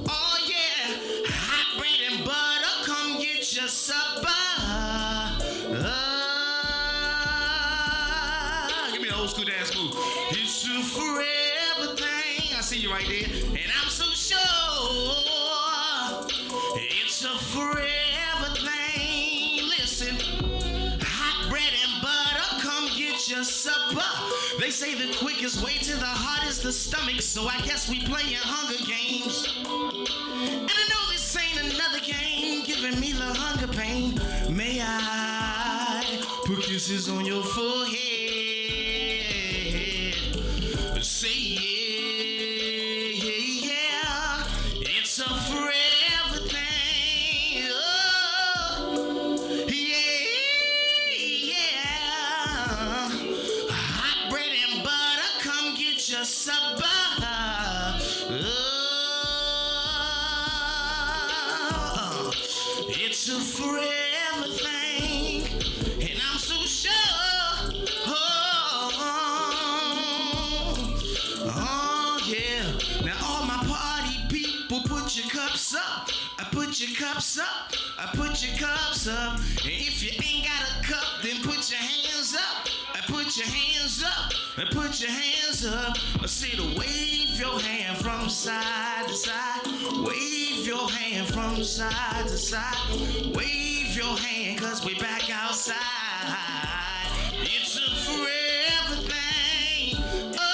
Oh yeah, hot bread and butter, come get your supper. Give me the old school dance move. It's a forever thing. I see you right there. And I'm so sure it's a forever thing. Listen, hot bread and butter, come get your supper. They say the quickest way to the heart is the stomach, so I guess we playing Hunger Games. And I know this ain't another game giving me the hunger pain. May I put kisses on your forehead? Say yeah, yeah, yeah. It's a forever thing. Oh, yeah, yeah. Hot bread and butter, come get your supper. Oh, it's a forever thing, and I'm so sure. Oh yeah. Now all my party people, put your cups up. I put your cups up. I put your cups up. And if you ain't got a cup, then put your hands up. I put your hands up. I put your hands up. I say to wave your hand from side to side. Wave your hand from side to side. Wave your hand, 'cause we back outside. It's a forever thing. Oh,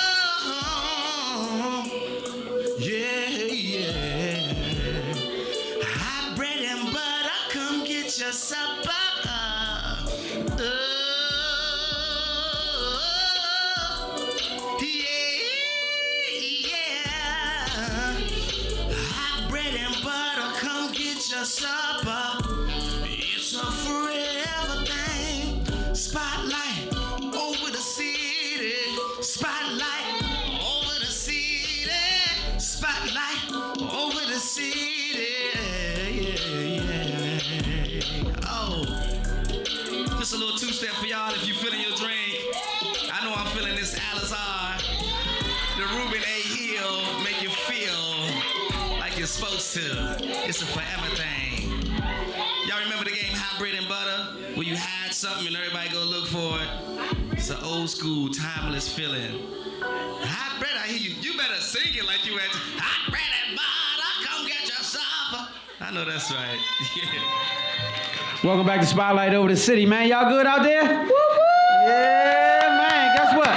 yeah, yeah. Hot bread and butter, come get your supper. Oh, yeah, yeah. Hot bread and butter, come get your supper. It's a forever thing. Spotlight over the city. Spotlight over the city. Spotlight over the city. Yeah. Oh, just a little two-step for y'all if you feeling your drink. I know I'm feeling this Alizar. The Ruben A. Hill make you feel like you're supposed to. It's a forever thing. Y'all remember the game Hot Bread and Butter? Where you hide something and everybody go look for it? It's an old school, timeless feeling. Hot bread, I hear you. You better sing it like you at hot bread and butter, come get your supper. I know that's right. Welcome back to Spotlight Over the City, man. Y'all good out there? Woo-hoo! Yeah, man. Guess what?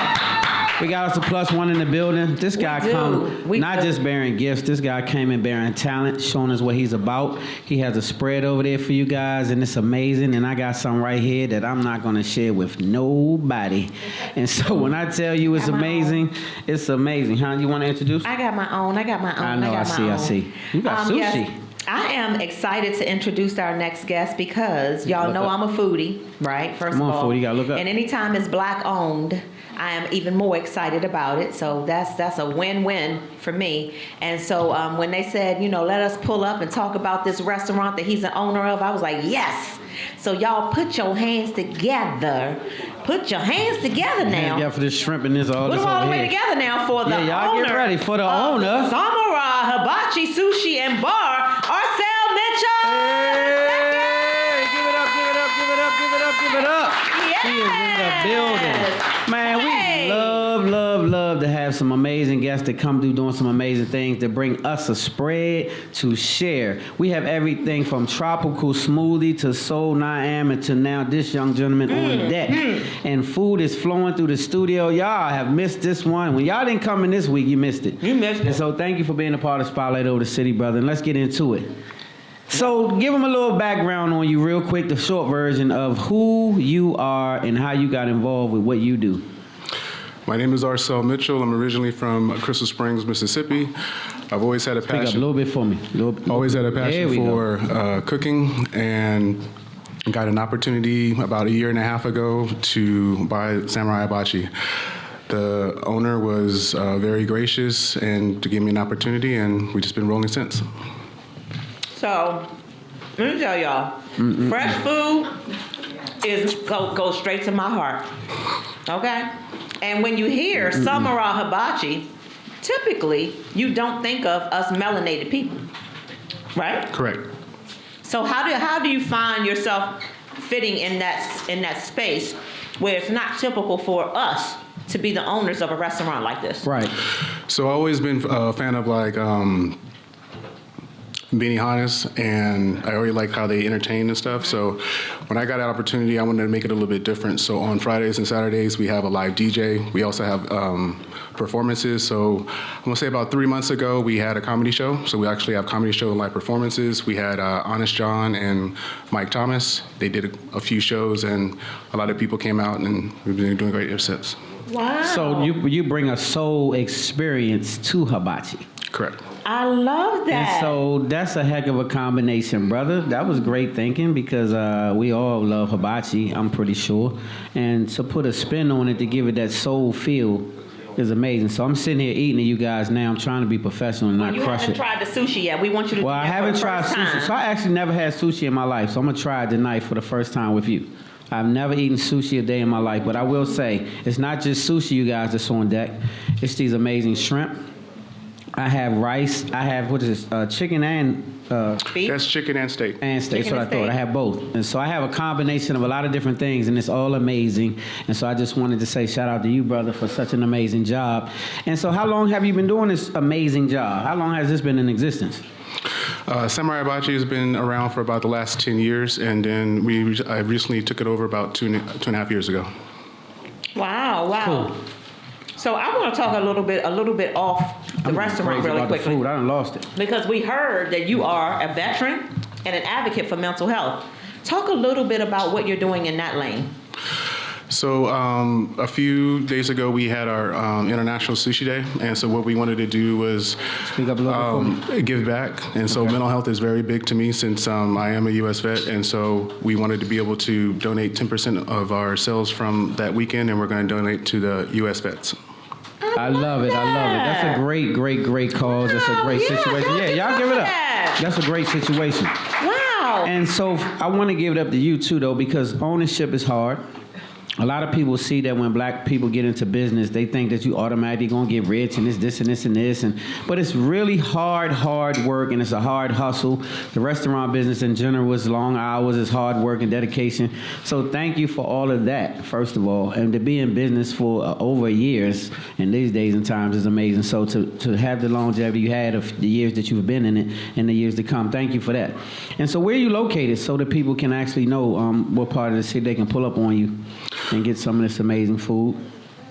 We got us a +1 in the building. This guy come not just bearing gifts. This guy came in bearing talent, showing us what he's about. He has a spread over there for you guys, and it's amazing. And I got something right here that I'm not gonna share with nobody. And so when I tell you it's amazing, it's amazing. Huh? You want to introduce? I got my own. I know. I see. You got sushi. Yes. I am excited to introduce our next guest because y'all know I'm a foodie, right? First of all, foodie, you gotta look up. And anytime it's black owned, I am even more excited about it. So that's a win-win for me. And so when they said, let us pull up and talk about this restaurant that he's the owner of, I was like, yes. So y'all put your hands together. Put your hands together now. Yeah, for this shrimp and this all Put this them all over the way here. together now for the y'all owner. get ready for the owner. Samurai Hibachi Sushi and Bar, Arcel Mitchell. Hey, give it up, give it up, give it up, give it up, give it up. Yes. He is in the building. Man, we love to have some amazing guests that come through doing some amazing things that bring us a spread to share. We have everything from tropical smoothie to Soul Niam and to now this young gentleman on deck. And food is flowing through the studio. Y'all have missed this one. When y'all didn't come in this week, you missed it. You missed it. And so thank you for being a part of Spotlight Over the City, brother. And let's get into it. So give them a little background on you real quick, the short version of who you are and how you got involved with what you do. My name is Arcel Mitchell. I'm originally from Crystal Springs, Mississippi. I've always had a Speak up a passion. little bit for me. Always had a There passion we for cooking, and got an opportunity about a year and a half ago to buy Samurai Hibachi. The owner was very gracious and to give me an opportunity, and we've just been rolling since. So, let me tell y'all, fresh food goes straight to my heart. Okay? And when you hear Samurai Hibachi, typically you don't think of us melanated people, right? Correct. So how do you find yourself fitting in that space where it's not typical for us to be the owners of a restaurant like this? Right. So I've always been a fan of like Benihana's, and I already like how they entertain and stuff. So when I got that opportunity, I wanted to make it a little bit different. So on Fridays and Saturdays, we have a live DJ. We also have performances. So I'm gonna say about 3 months ago, we had a comedy show. So we actually have comedy show and live performances. We had Honest John and Mike Thomas. They did a few shows, and a lot of people came out, and we've been doing great ever since. Wow. So you bring a soul experience to hibachi. Correct. I love that. And so that's a heck of a combination, brother. That was great thinking because we all love hibachi, I'm pretty sure. And to put a spin on it to give it that soul feel is amazing. So I'm sitting here eating at you guys now. I'm trying to be professional and not You crush haven't it. tried the sushi yet. We want you to Well, do I that haven't for the tried first sushi. time. So I actually never had sushi in my life. So I'm gonna try it tonight for the first time with you. I've never eaten sushi a day in my life, but I will say it's not just sushi, you guys, that's on deck. It's these amazing shrimp. I have rice. I have chicken and Beef? That's chicken and steak. and steak. That's Chicken what I and thought. steak. I have both, and so I have a combination of a lot of different things, and it's all amazing. And so I just wanted to say shout out to you, brother, for such an amazing job. And so, how long have you been doing this amazing job? How long has this been in existence? Samurai Hibachi has been around for about the last 10 years, and then I recently took it over about two and a half years ago. Wow. Cool. So I want to talk a little bit off the restaurant Crazy really about the quickly food. I done lost it. because we heard that you are a veteran and an advocate for mental health. Talk a little bit about what you're doing in that lane. So a few days ago, we had our International Sushi Day, and so what we wanted to do was Speak up a little bit for me. give back. And so mental health is very big to me since I am a U.S. vet, and so we wanted to be able to donate 10% of our sales from that weekend, and we're going to donate to the U.S. vets. I love it. I love it. That's a great, great, great cause. That's a great yeah, situation. how Yeah, can y'all you give it do up. that? That's a great situation. Wow. And so I want to give it up to you too, though, because ownership is hard. A lot of people see that when black people get into business, they think that you automatically gonna get rich and it's this and this and this, but it's really hard work, and it's a hard hustle. The restaurant business in general is long hours, it's hard work and dedication. So thank you for all of that, first of all, and to be in business for over years in these days and times is amazing. So to have the longevity you had of the years that you've been in it and the years to come, thank you for that. And so where are you located so that people can actually know what part of the city they can pull up on you and get some of this amazing food?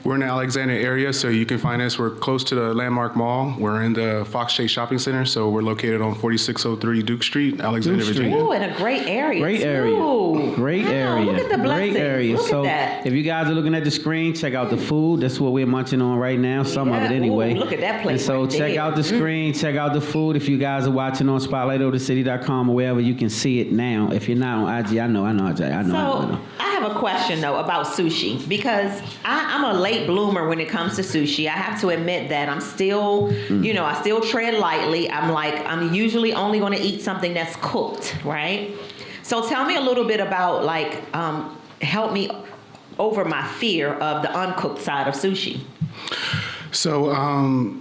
We're in the Alexandria area, so you can find us. We're close to the Landmark Mall. We're in the Fox Chase Shopping Center, so we're located on 4603 Duke Street, Alexandria, Duke Street. Virginia. Oh, in a great area. Great too. area. Great Wow, area. Look at the blessings. Great area. Look So at that. if you guys are looking at the screen, check out the food. That's what we're munching on right now. Some of it Yeah. anyway. Ooh, look at that plate And so right check there. out the screen, check out the food. If you guys are watching on SpotlightOverTheCity.com or wherever, you can see it now. If you're not on IG, I know. I know. I have a question though about sushi because I'm a late bloomer when it comes to sushi. I have to admit that I'm still, I still tread lightly. I'm usually only going to eat something that's cooked, right? So tell me a little bit about help me over my fear of the uncooked side of sushi. So,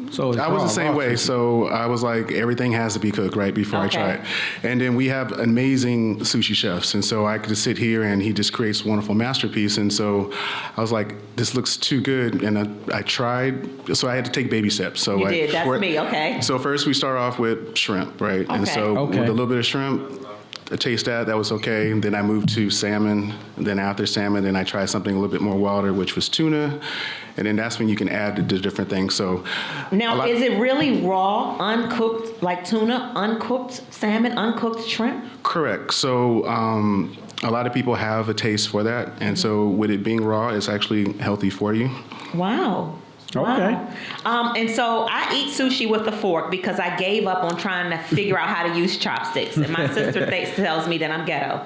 it's I was the same raw way. sushi. So I was like, everything has to be cooked right before I try Okay. it. And then we have amazing sushi chefs. And so I could just sit here and he just creates a wonderful masterpiece. And so I was like, this looks too good. And I tried, so I had to take baby steps. So You did, that's me, okay. So first we start off with shrimp, right? And Okay. so Okay. with a little bit of shrimp, I taste that was okay. And then I moved to salmon. And then after salmon, then I tried something a little bit more wilder, which was tuna. And then that's when you can add the different things. So Now, is it really raw, uncooked, like tuna, uncooked salmon, uncooked shrimp? correct. So a lot of people have a taste for that. And so with it being raw, it's actually healthy for you. Wow. Okay. And so I eat sushi with a fork because I gave up on trying to figure out how to use chopsticks. And my sister tells me that I'm ghetto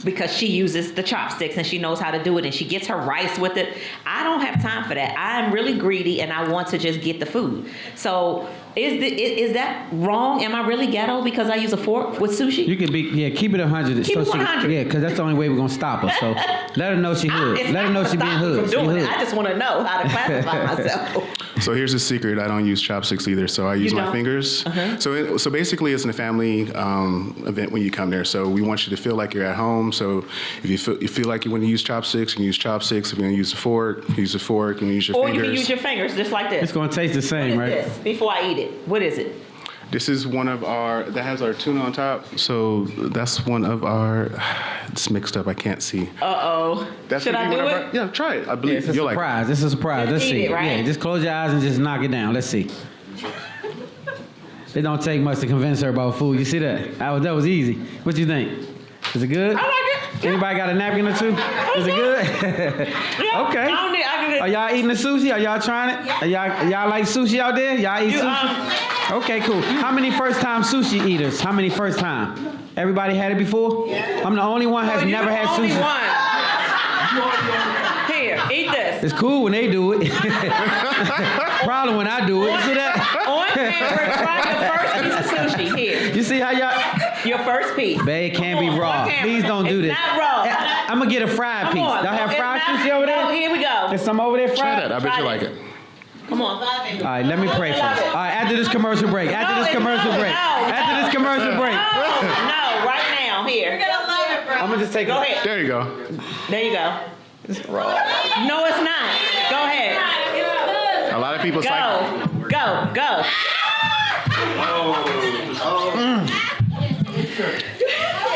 because she uses the chopsticks and she knows how to do it and she gets her rice with it. I don't have time for that. I'm really greedy and I want to just get the food. So is that wrong? Am I really ghetto because I use a fork with sushi? You can be, keep it 100. Keep it 100. Yeah, because that's the only way we're going to stop her. So let her know she hood. Let her know she being hood. She hood. I just want to know how to classify myself. So here's the secret. I don't use chopsticks either. So I use my fingers. So basically, it's a family event when you come there. So we want you to feel like you're at home. So if you feel like you want to use chopsticks, you can use chopsticks. If you want to use a fork, use a fork and use your fingers. Or you can use your fingers just like this. It's going to taste the same, What is right? this? Before I eat it. What is it? This is one of that has our tuna on top. So that's one of our, it's mixed up. I can't see. Uh-oh. Should I do it? Yeah, try it. I believe It's a surprise. It's a surprise. Let's Eat see. it, right? Yeah, just close your eyes and just knock it down. Let's see. It don't take much to convince her about food. You see that? That was easy. What you think? Is it good? I like it. Anybody got a napkin or two? Is it good? Yeah, Okay. Are y'all eating the sushi? Are y'all trying it? Are y'all like sushi out there? Y'all eat sushi? Okay, cool. How many first-time sushi eaters? How many first time? Everybody had it before? Yeah. I'm the only one has never had sushi. Here, eat this. It's cool when they do it. Problem when I do it. You see that? On camera, try your first piece of sushi. Here. You see how y'all? Your first piece. Babe, it can't be raw. Please don't do this. It's not raw. I'm gonna get a fried piece. Y'all have fried sushi over there? No, here we go. There's some over there fried? Try that. I bet you like it. Come on. All right, let me pray first. All right, after this commercial break. After this commercial break. After this commercial break. No, right now. Here. You're gonna love it, bro. I'm gonna just take it. Go ahead. There you go. There you go. It's raw. No, it's not. Go ahead. A lot of people Go. Go.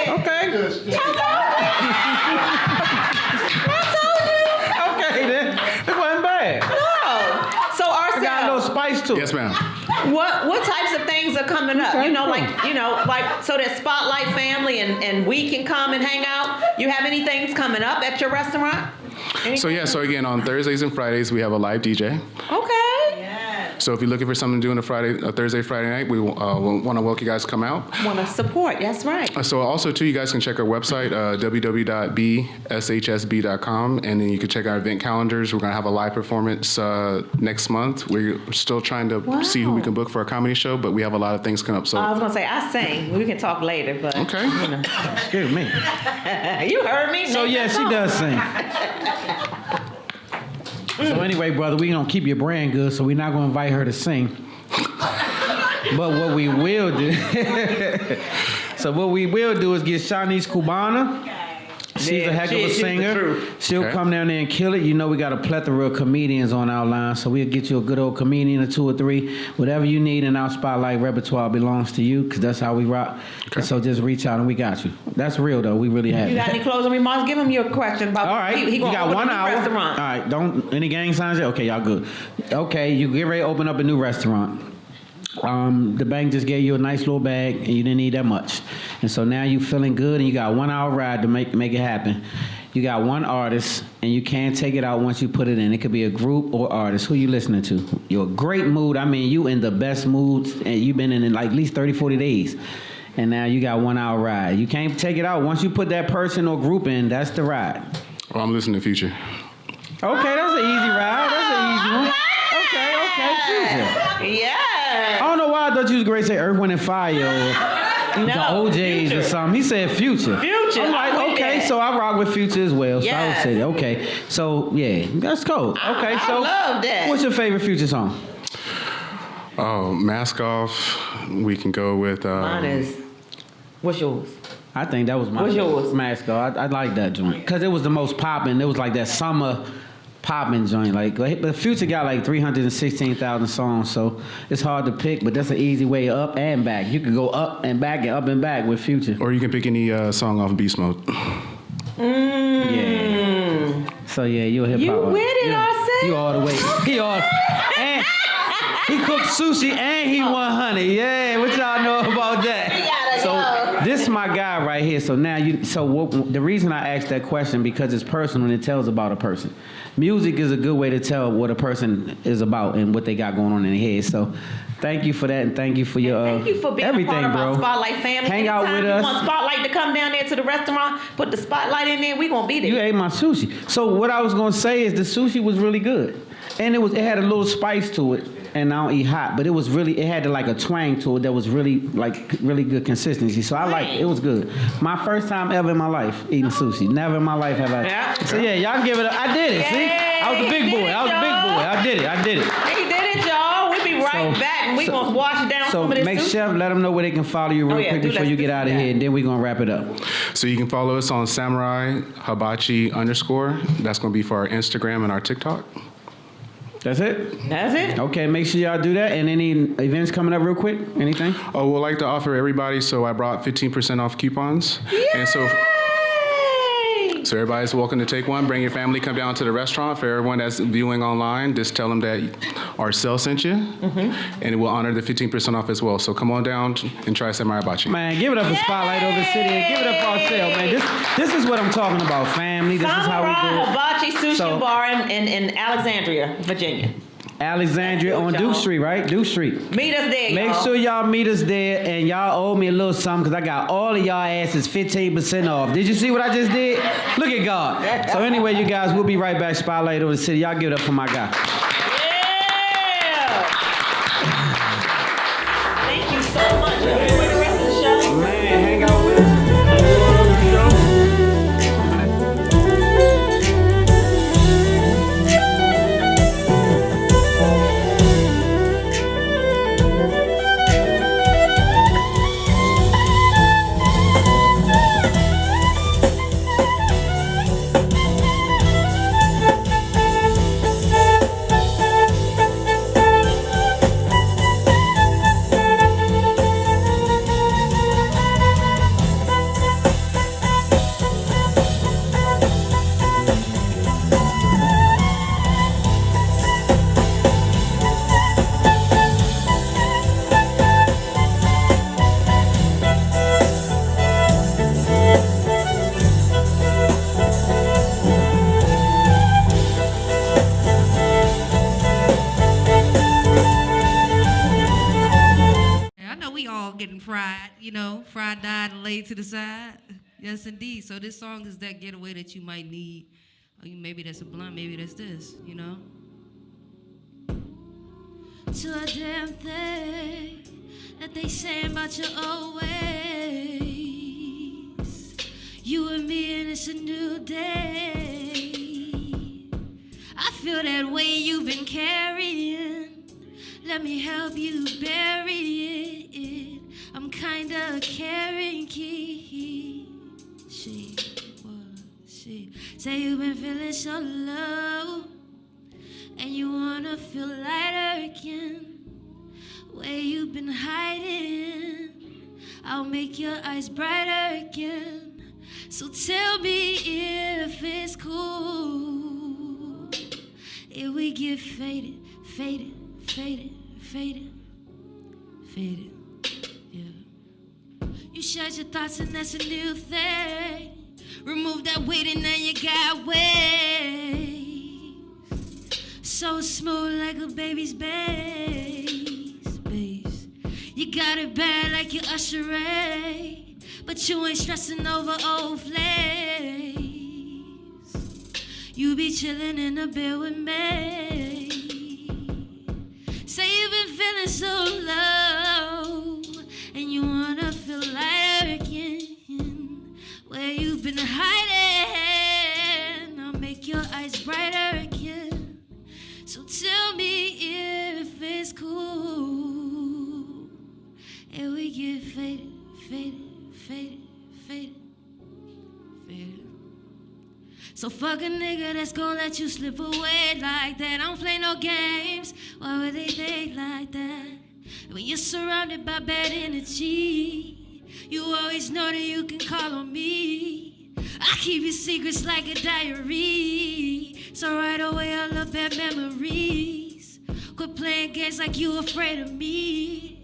Okay. Okay, then. It wasn't bad. No. So I got a little Arcel, spice to it. Yes, ma'am. what types of things are coming up? Okay, cool. like so that Spotlight family and we can come and hang out. You have any things coming up at your restaurant? So again, on Thursdays and Fridays, we have a live DJ. Okay. So if you're looking for something to do on a Thursday, Friday night, we want to welcome you guys to come out. Want to support? That's right. So also, too, you guys can check our website, www.bshsb.com, and then you can check our event calendars. We're going to have a live performance next month. We're still trying to see who we can book for a comedy show, but we have a lot of things coming up. So I was going to say, I sing. We can talk later, but okay. you know. Excuse me. You heard me. So yeah, she does sing. So anyway, brother, we gonna keep your brand good, so we're not gonna invite her to sing. But what we will do, is get Shanice Cubana. She's a heck of a singer. She'll come down there and kill it. You know we got a plethora of comedians on our line, so we'll get you a good old comedian or two or three. Whatever you need in our Spotlight repertoire belongs to you, because that's how we rock. Okay. So just reach out and we got you. That's real though. We really have. You got any closing remarks? Give him your question about. All right. He you got 1 hour. Restaurant. All right. Don't any gang signs yet? Okay, y'all good. Okay, you get ready to open up a new restaurant. The bank just gave you a nice little bag and you didn't need that much. And so now you feeling good and you got 1 hour ride to make it happen. You got one artist and you can't take it out once you put it in. It could be a group or artist. Who you listening to? You're a great mood. I mean, you in the best moods and you've been in like at least 30, 40 days. And now you got 1 hour ride. You can't take it out. Once you put that person or group in, that's the ride. Well, I'm listening to Future. Okay, that's an easy ride. That's an easy one. Okay, Future. Yeah. I don't know why I thought you was going to say Earth, Wind, and Fire or the OJs Future. or something. He said Future. Future. I'm like, okay, so I rock with Future as well. So I would Yes. say, okay. So, yeah, that's cool. Okay, so I love that. What's your favorite Future song? Oh, Mask Off. We can go with. Mine is. What's yours? I think that was my What's yours? Mask Off. I like that joint. Because it was the most popping. It was like that summer popping joint. But Future got like 316,000 songs, so it's hard to pick, but that's an easy way up and back. You can go up and back with Future. Or you can pick any song off Beast Mode. Yeah. So yeah, you a hip hop. You with it, Arcel? You all the way. And he cooked sushi and he won honey. Yeah, what y'all know about that? We gotta So go. This is my guy right here. So now the reason I asked that question because it's personal and it tells about a person. Music is a good way to tell what a person is about and what they got going on in their head. So thank you for that and thank you for your Thank you for being everything, a part of bro. our Spotlight family. Hang out Anytime with us. You want Spotlight to come down there to the restaurant, put the Spotlight in there, we gonna be there. You ate my sushi. So what I was gonna say is the sushi was really good, and it had a little spice to it. And I don't eat hot, but it had like a twang to it that was really good consistency. So I like it was good. My first time ever in my life eating sushi. Never in my life have I. Yeah. So yeah, y'all give it up. I did it. See, I was a big boy. I did it. He did it, y'all. We'll be right back, and we gonna wash down So some of this make sushi. Chef, let them know where they can follow you real quick before you get out of here, and then we're gonna wrap it up. So you can follow us on Samurai Hibachi _. That's going to be for our Instagram and our TikTok. That's it? That's it. Okay, make sure y'all do that. And any events coming up real quick? Anything? Oh, we'd like to offer everybody, so I brought 15% off coupons. And so everybody's welcome to take one. Bring your family, come down to the restaurant. For everyone that's viewing online, just tell them that our sale sent you, and it will honor the 15% off as well. So come on down and try Samurai Hibachi. Man, give it up for Spotlight over the city and give it up for our sale, man. This is what I'm talking about, family. This is how we do it. Hibachi Sushi Bar in Alexandria, Virginia. Alexandria on Duke Street, right? Duke Street. Meet us there, Make y'all. sure y'all meet us there, and y'all owe me a little something because I got all of y'all asses 15% off. Did you see what I just did? Look at God. So anyway, you guys, we'll be right back. Spotlight over the city. Y'all give it up for my guy. Thank you so much. Enjoy the rest of the show. Man, hang out with us. Fried, died, and laid to the side. Yes, indeed. So this song is that getaway that you might need. Maybe that's a blunt, maybe that's this, you know? To a damn thing that they say about your old ways. You and me and it's a new day. I feel that way you've been carrying. Let me help you bury it. I'm kinda caring, key. She say you've been feeling so low, and you wanna feel lighter again. Where you've been hiding, I'll make your eyes brighter again. So tell me if it's cool if we get faded. Yeah. You shared your thoughts and that's a new thing. Remove that weight and then you got waves. So smooth like a baby's bass. You got it bad like your Usher Ray, but you ain't stressing over old flames. You be chilling in the bed with me. Say you've been feeling so low, and you wanna feel lighter again. Where you've been hiding, I'll make your eyes brighter again. So tell me if it's cool if we get faded. So fuck a nigga that's gon' let you slip away like that. I don't play no games. Why would they think like that? When you're surrounded by bad energy, you always know that you can call on me. I keep your secrets like a diary, so right away all up bad memories. Quit playing games like you afraid of me.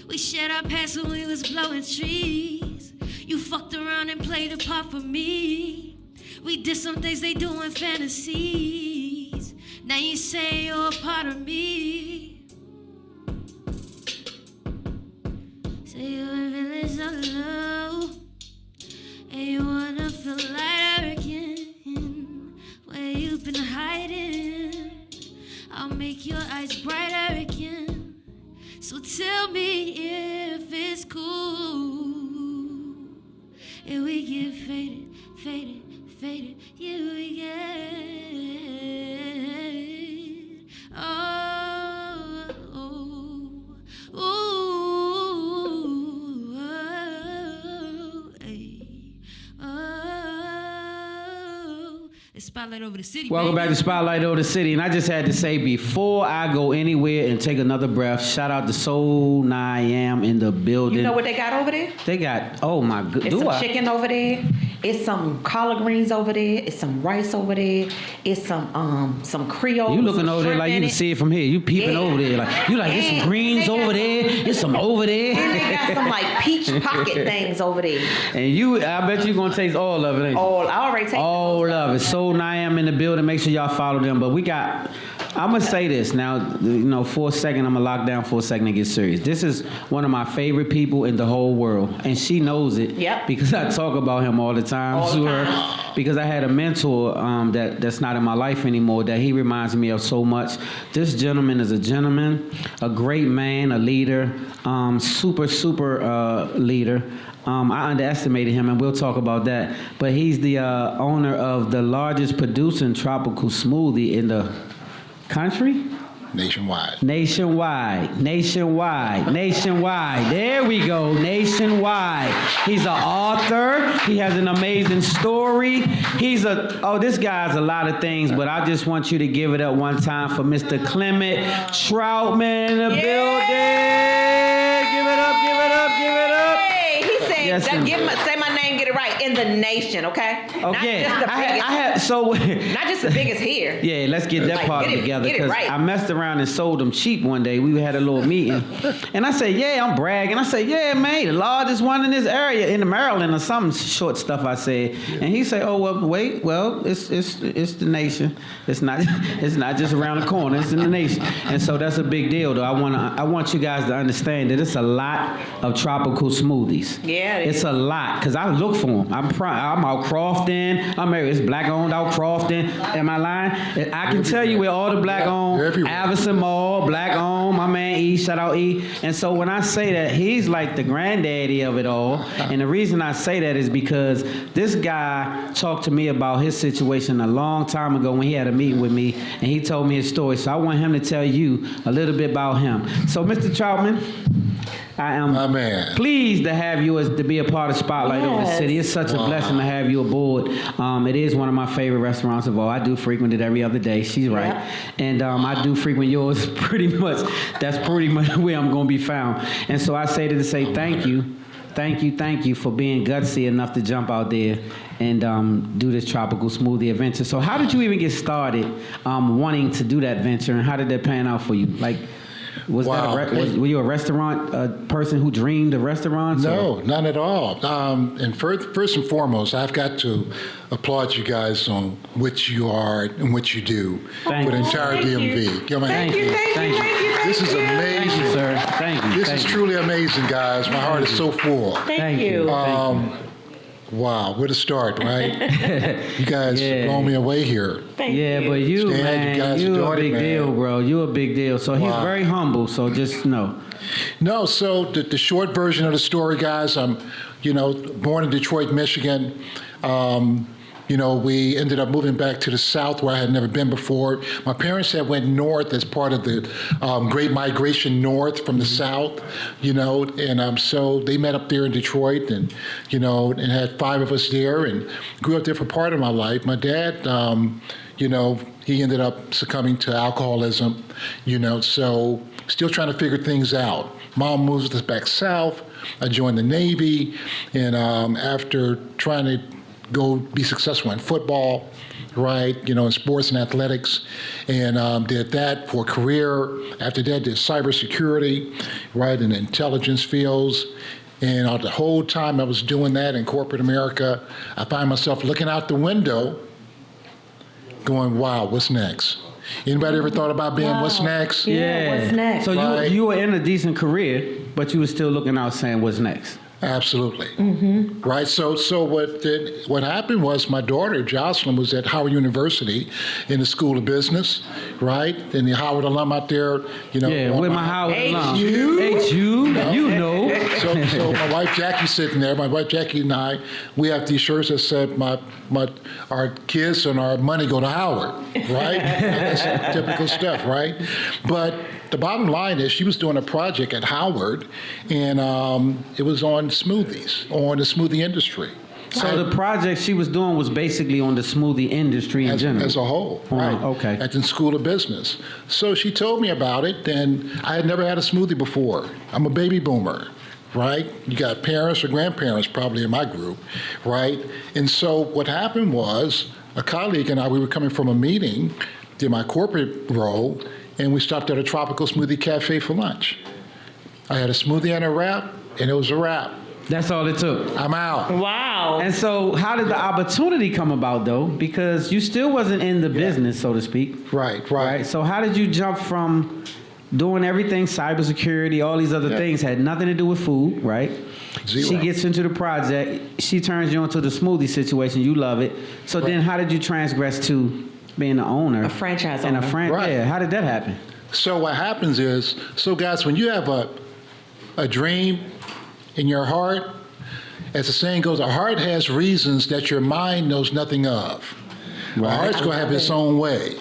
We shared our past when we was blowing trees. You fucked around and played a part for me. We did some things they do in fantasies. Now you say you're a part of me. Say you're a village of love, and you wanna feel lighter again. Where you've been hiding, I'll make your eyes brighter again. So tell me if it's cool if we get faded, faded, faded. Yeah, we get. Oh, oh, ooh, oh, hey, oh. It's Spotlight Over the City. Welcome back to Spotlight Over the City. And I just had to say, before I go anywhere and take another breath, shout out to Soul Niam in the building. You know what they got over there? They got, oh my god. It's some chicken over there. It's some collard greens over there. It's some rice over there. It's some Creole. You looking some over there shrimp like you in can it. see it from here. You peeping Yeah. over there. Like, you like, it's some And greens they got over there. It's some over there. And they got some like peach pocket things over there. And you, I bet you're going to taste all of it, ain't you? I already tasted All of it. Soul Niam in the building. Make sure y'all follow them. But we got, I'm going to say this. Now, for a second, I'm going to lock down for a second and get serious. This is one of my favorite people in the whole world. And she knows it. Yep. Because I talk about him all the time All to the her. time. Because I had a mentor that's not in my life anymore that he reminds me of so much. This gentleman is a gentleman, a great man, a leader, super leader. I underestimated him, and we'll talk about that. But he's the owner of the largest producing tropical smoothie in the country. Nationwide. There we go. Nationwide. He's an author. He has an amazing story. This guy's a lot of things, but I just want you to give it up one time for Mr. Clement Troutman in the building. Give it up. Hey, he said, Yes, say and- my name, get it right, in the nation, okay? Okay. Not just the biggest. Not just the biggest here. Yeah, let's get that Like, part get it- together get it because right. I messed around and sold them cheap one day. We had a little meeting, and I said, "Yeah, I'm bragging." I said, "Yeah, man, the largest one in this area in Maryland or some short stuff." I said, and he said, "Oh well, wait, well, it's the nation. It's not just around the corner. It's in the nation." And so that's a big deal, though. I want you guys to understand that it's a lot of tropical smoothies. Yeah, it it's a lot because I look for them. I'm out Crofton. It's black owned out Crofton. Am I lying? I can tell you where all the black owned. Avison Mall, black owned. My man E, shout out E. And so when I say that, he's like the granddaddy of it all. And the reason I say that is because this guy talked to me about his situation a long time ago when he had a meeting with me, and he told me his story. So I want him to tell you a little bit about him. So Mr. Troutman, I am pleased to have you to be a part of Spotlight Over the City. It's such a blessing to have you aboard. It is one of my favorite restaurants of all. I do frequent it every other day. She's right. And I do frequent yours pretty much. That's pretty much where I'm going to be found. And so I say to say thank you. Thank you for being gutsy enough to jump out there and do this tropical smoothie adventure. So how did you even get started wanting to do that venture, and how did that pan out for you? Like, were you a restaurant person who dreamed of restaurants? No, none at all. And first and foremost, I've got to applaud you guys on what you are and what you do for the entire DMV. Thank you. This is amazing. Thank you, sir. Thank you. This is truly amazing, guys. My heart is so full. Thank you. Wow, where to start, right? You guys blow me away here. But you, Stan, man, you guys you are a doing it, big man. deal, bro. You a big deal. So he's very humble. So just know. No, so the short version of the story, guys, I'm, born in Detroit, Michigan. We ended up moving back to the South where I had never been before. My parents had went north as part of the Great Migration North from the South, and so they met up there in Detroit and had 5 of us there and grew up there for part of my life. My dad, he ended up succumbing to alcoholism, so still trying to figure things out. Mom moves us back south. I joined the Navy, and after trying to go be successful in football, right? In sports and athletics, and did that for a career. After that, did cybersecurity, right, in intelligence fields. And the whole time I was doing that in corporate America, I find myself looking out the window going, wow, what's next? Anybody ever thought about being what's next? Yeah, what's next? So Right. you were in a decent career, but you were still looking out saying, what's next? Absolutely. Right. So what happened was my daughter Jocelyn was at Howard University in the School of Business, right? And the Howard alum out there, you know. Yeah, with my Howard alum. HU. HU, you know. So my wife Jackie's sitting there. My wife Jackie and I, we have these shirts that said our kids and our money go to Howard, right? That's typical stuff, right? But the bottom line is she was doing a project at Howard, and it was on smoothies, on the smoothie industry. So the project she was doing was basically on the smoothie industry in general? As a whole, right. Okay. At the School of Business. So she told me about it, and I had never had a smoothie before. I'm a baby boomer, right? You got parents or grandparents probably in my group, right? And so what happened was a colleague and I, we were coming from a meeting, did my corporate role, and we stopped at a tropical smoothie cafe for lunch. I had a smoothie and a wrap, and it was a wrap. That's all it took. I'm out. Wow. And so how did the opportunity come about, though? Because you still wasn't in the business, so to speak. Right. So how did you jump from doing everything, cybersecurity, all these other things, had nothing to do with food, right? Zero. She gets into the project. She turns you into the smoothie situation. You love it. So then how did you transgress to being the owner? A franchise and owner. Right. Yeah, how did that happen? So what happens is, so guys, when you have a dream in your heart, as the saying goes, a heart has reasons that your mind knows nothing of. Right. A heart's going to have its own way,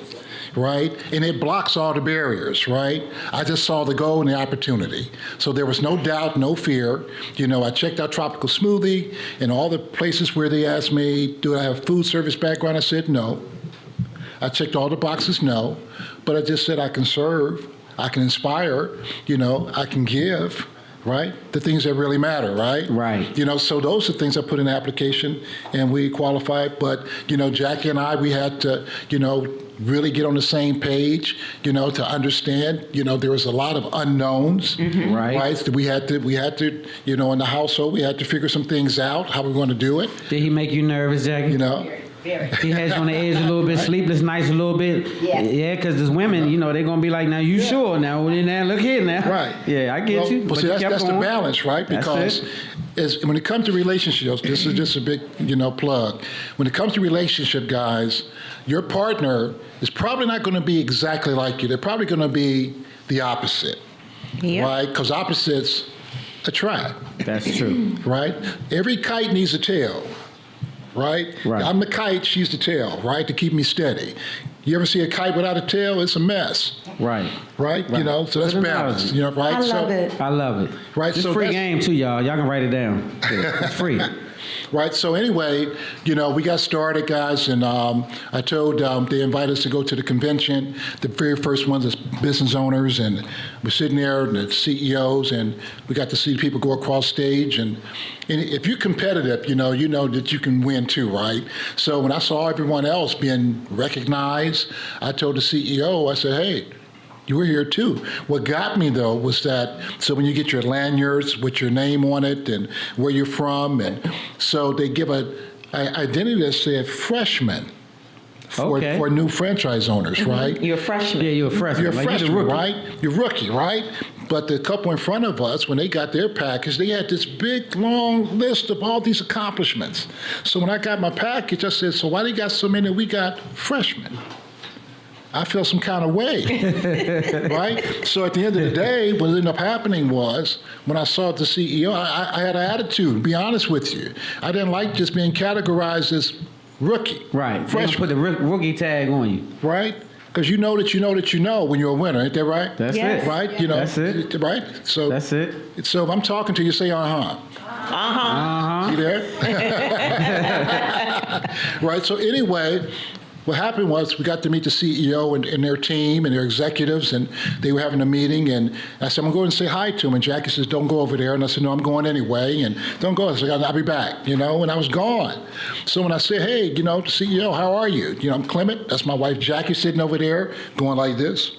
right? And it blocks all the barriers, right? I just saw the goal and the opportunity. So there was no doubt, no fear. You know, I checked out Tropical Smoothie and all the places where they asked me, do I have a food service background? I said no. I checked all the boxes, no. But I just said I can serve, I can inspire, you know, I can give, right? The things that really matter, right? Right. You know, so those are things I put in the application and we qualified. But, you know, Jackie and I, we had to, you know, really get on the same page, you know, to understand, you know, there was a lot of unknowns, right? So we had to, you know, in the household, we had to figure some things out, how we're going to do it. Did he make you nervous, Jackie? You know? He has you on the edge a little bit, sleepless nights a little bit. Yeah, because there's women, you know, they're going to be like, now you sure? Now, look here now. Right. Yeah, I get you. Well, see, that's the balance, right? Because when it comes to relationships, this is just a big, you know, plug. When it comes to relationship, guys, your partner is probably not going to be exactly like you. They're probably going to be the opposite, right? Because opposites attract. That's true. Right? Every kite needs a tail. Right? I'm the kite, she's the tail, right? To keep me steady. You ever see a kite without a tail? It's a mess. Right. You know, so that's balance. You know, right? I love it. I love it. Right. It's so free game too, y'all. Y'all can write it down. It's free. Right. So anyway, you know, we got started, guys, and I told they invited us to go to the convention. The very first ones is business owners, and we're sitting there, and the CEOs, and we got to see people go across stage. And if you're competitive, you know that you can win too, right? So when I saw everyone else being recognized, I told the CEO, I said, hey, you were here too. What got me though was that, so when you get your lanyards with your name on it and where you're from, and so they give an identity that said freshman for new franchise owners, right? You're a freshman. Yeah, you're a freshman. You're a like freshman, you're the right? You're rookie, right? But the couple in front of us, when they got their package, they had this big, long list of all these accomplishments. So when I got my package, I said, so why they got so many? We got freshmen. I feel some kind of way, right? So at the end of the day, what ended up happening was, when I saw the CEO, I had an attitude, to be honest with you. I didn't like just being categorized as rookie. Right. Freshman. They put the rookie tag on you. Right? Because you know that you know that you know when you're a winner, ain't that right? That's it. Right? You know, that's it. Right? So that's it. So if I'm talking to you, say uh-huh. Uh-huh. See there? Right? So anyway, what happened was we got to meet the CEO and their team and their executives, and they were having a meeting, and I said, I'm going to say hi to him. And Jackie says, don't go over there. And I said, no, I'm going anyway. And don't go. I said, I'll be back, you know, and I was gone. So when I said, hey, you know, CEO, how are you? You know, I'm Clement. That's my wife, Jackie, sitting over there going like this.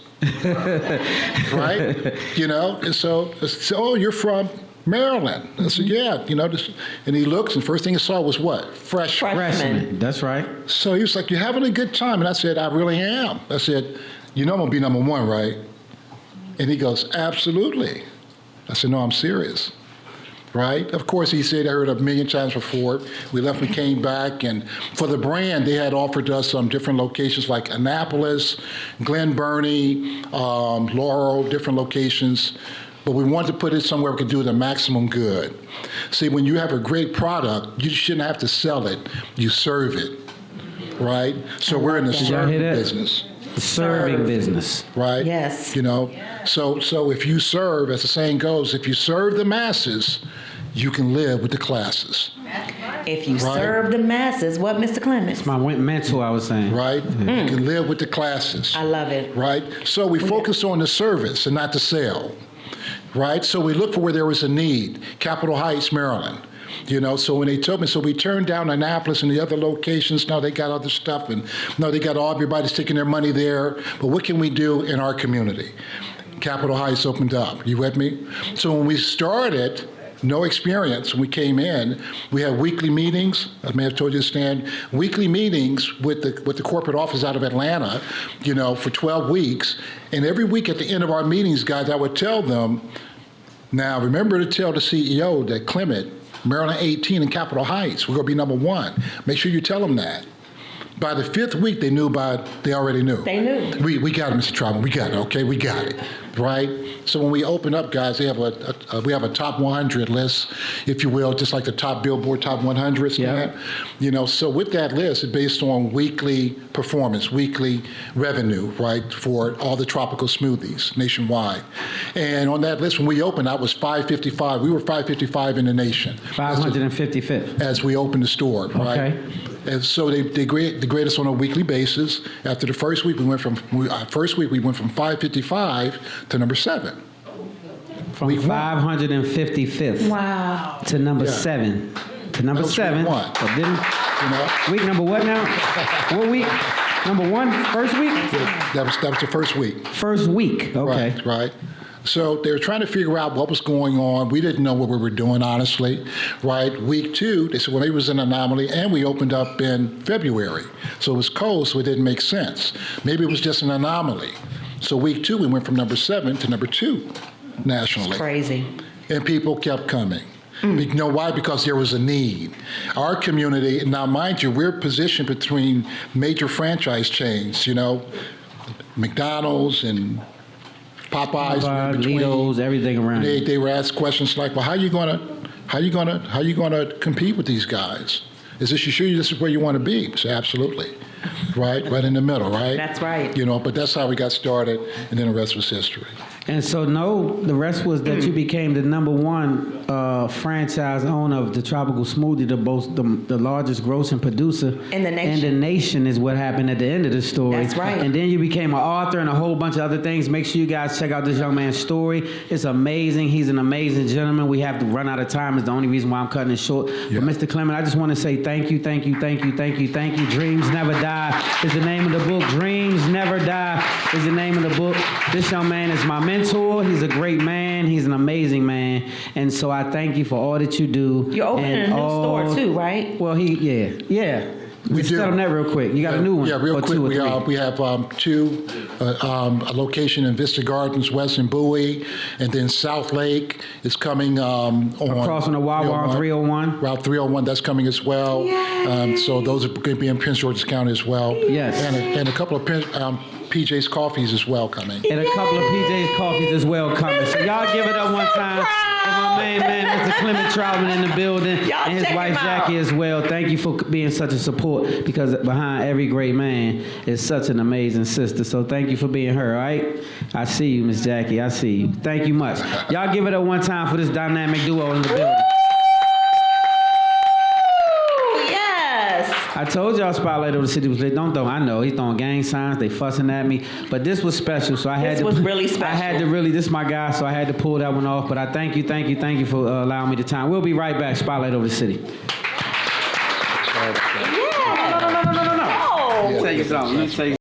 Right? You know, and so, oh, you're from Maryland. I said, yeah, and he looks, and first thing he saw was what? Freshman. That's right. So he was like, "You having a good time?" And I said, "I really am." I said, "I'm gonna be number one, right?" And he goes, "Absolutely." I said, "No, I'm serious." Right? Of course, he said, I heard 1,000,000 times before. We left, we came back, and for the brand, they had offered us some different locations like Annapolis, Glen Burnie, Laurel, different locations. But we wanted to put it somewhere we could do the maximum good. See, when you have a great product, you shouldn't have to sell it. You serve it, right? So we're in the serving business. Serving business. Right? Yes. So if you serve, as the saying goes, if you serve the masses, you can live with the classes. If you serve the masses, what, Mr. Clemens? My mentor, I was saying. Right? You can live with the classes. I love it. Right? So we focus on the service and not the sale. Right? So we look for where there was a need. Capitol Heights, Maryland. So when they told me, so we turned down Annapolis and the other locations. Now they got other stuff, and now they got everybody's taking their money there. But what can we do in our community? Capitol Heights opened up. You with me? So when we started, no experience. When we came in, we had weekly meetings. I may have told you, Stan, weekly meetings with the corporate office out of Atlanta, for 12 weeks. And every week at the end of our meetings, guys, I would tell them, now remember to tell the CEO that Clement, Maryland 18 and Capitol Heights, we're going to be number one. Make sure you tell them that. By the 5th week, they already knew. They knew. We got it, Mr. Trautman. We got it, okay? We got it, right? So when we open up, guys, we have a top 100 list, if you will, just like the top Billboard top 100s. Yeah. So with that list, it's based on weekly performance, weekly revenue, right, for all the tropical smoothies nationwide. And on that list, when we opened, I was 555. We were 555 in the nation. 555th. As we opened the store, right? Okay. And so they grade us on a weekly basis. After the first week, we went from 555 to number 7. From 555th to number 7. To number 7. Week 1. Week number what now? What week? Number 1? First week? That was the first week. First week. Okay. Right. So they were trying to figure out what was going on. We didn't know what we were doing, honestly, right? Week 2, they said, well, it was an anomaly, and we opened up in February. So it was cold, so it didn't make sense. Maybe it was just an anomaly. So week 2, we went from number 7 to number 2 nationally. It's crazy. And people kept coming. You know why? Because there was a need. Our community, now mind you, we're positioned between major franchise chains, McDonald's and Popeyes, Litos, everything around. They were asked questions like, "Well, how you gonna compete with these guys? Is this you sure this is where you want to be?" So absolutely, right in the middle, right? That's right. But that's how we got started, and then the rest was history. And so, the rest was that you became the number 1 franchise owner of the Tropical Smoothie, the largest grossing producer in the nation is what happened at the end of the story. That's right. And then you became an author and a whole bunch of other things. Make sure you guys check out this young man's story. It's amazing. He's an amazing gentleman. We have to run out of time. It's the only reason why I'm cutting it short. Yeah. But Mr. Clement, I just want to say thank you. Dreams Never Die is the name of the book. Dreams Never Die is the name of the book. This young man is my mentor. He's a great man. He's an amazing man. And so I thank you for all that you do. You're opening a new store too, right? Well, yeah. We do. Settle that real quick. You got a new one? Yeah, real quick. We have 2, a location in Vista Gardens, West and Bowie, and then South Lake is coming across on the Wawa 301. Route 301, that's coming as well. So those are going to be in Prince George's County as well. Yes. And a couple of PJ's Coffees as well coming. And a couple of PJ's Coffees as well coming. So y'all give it up one time for my main man, Mr. Clement Trautman in the building, and his wife Jackie as well. Thank you for being such a support, because behind every great man is such an amazing sister. So thank you for being her, all right? I see you, Miss Jackie. I see you. Thank you much. Y'all give it up one time for this dynamic duo in the building. I told y'all Spotlight Over the City was lit. Don't throw. I know he's throwing gang signs. They fussing at me, but this was special. So I had to. This was really special. I had to really. This is my guy, so I had to pull that one off. But I thank you for allowing me the time. We'll be right back. Spotlight Over the City. Yeah. No. Let me tell you something.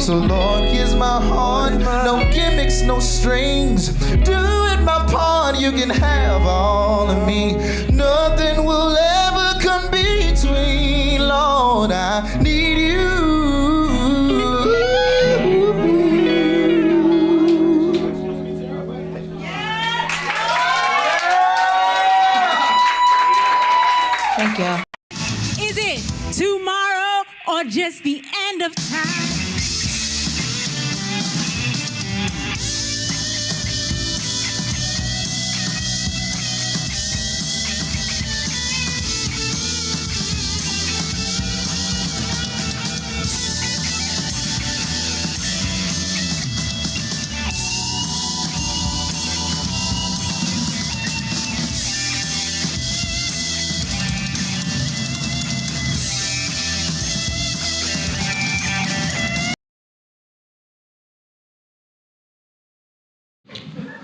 So Lord, here's my heart. No gimmicks, no strings. Doing my part, you can have all of me. Nothing will ever come between. Lord, I need you. Thank you. Is it tomorrow or just the end of time?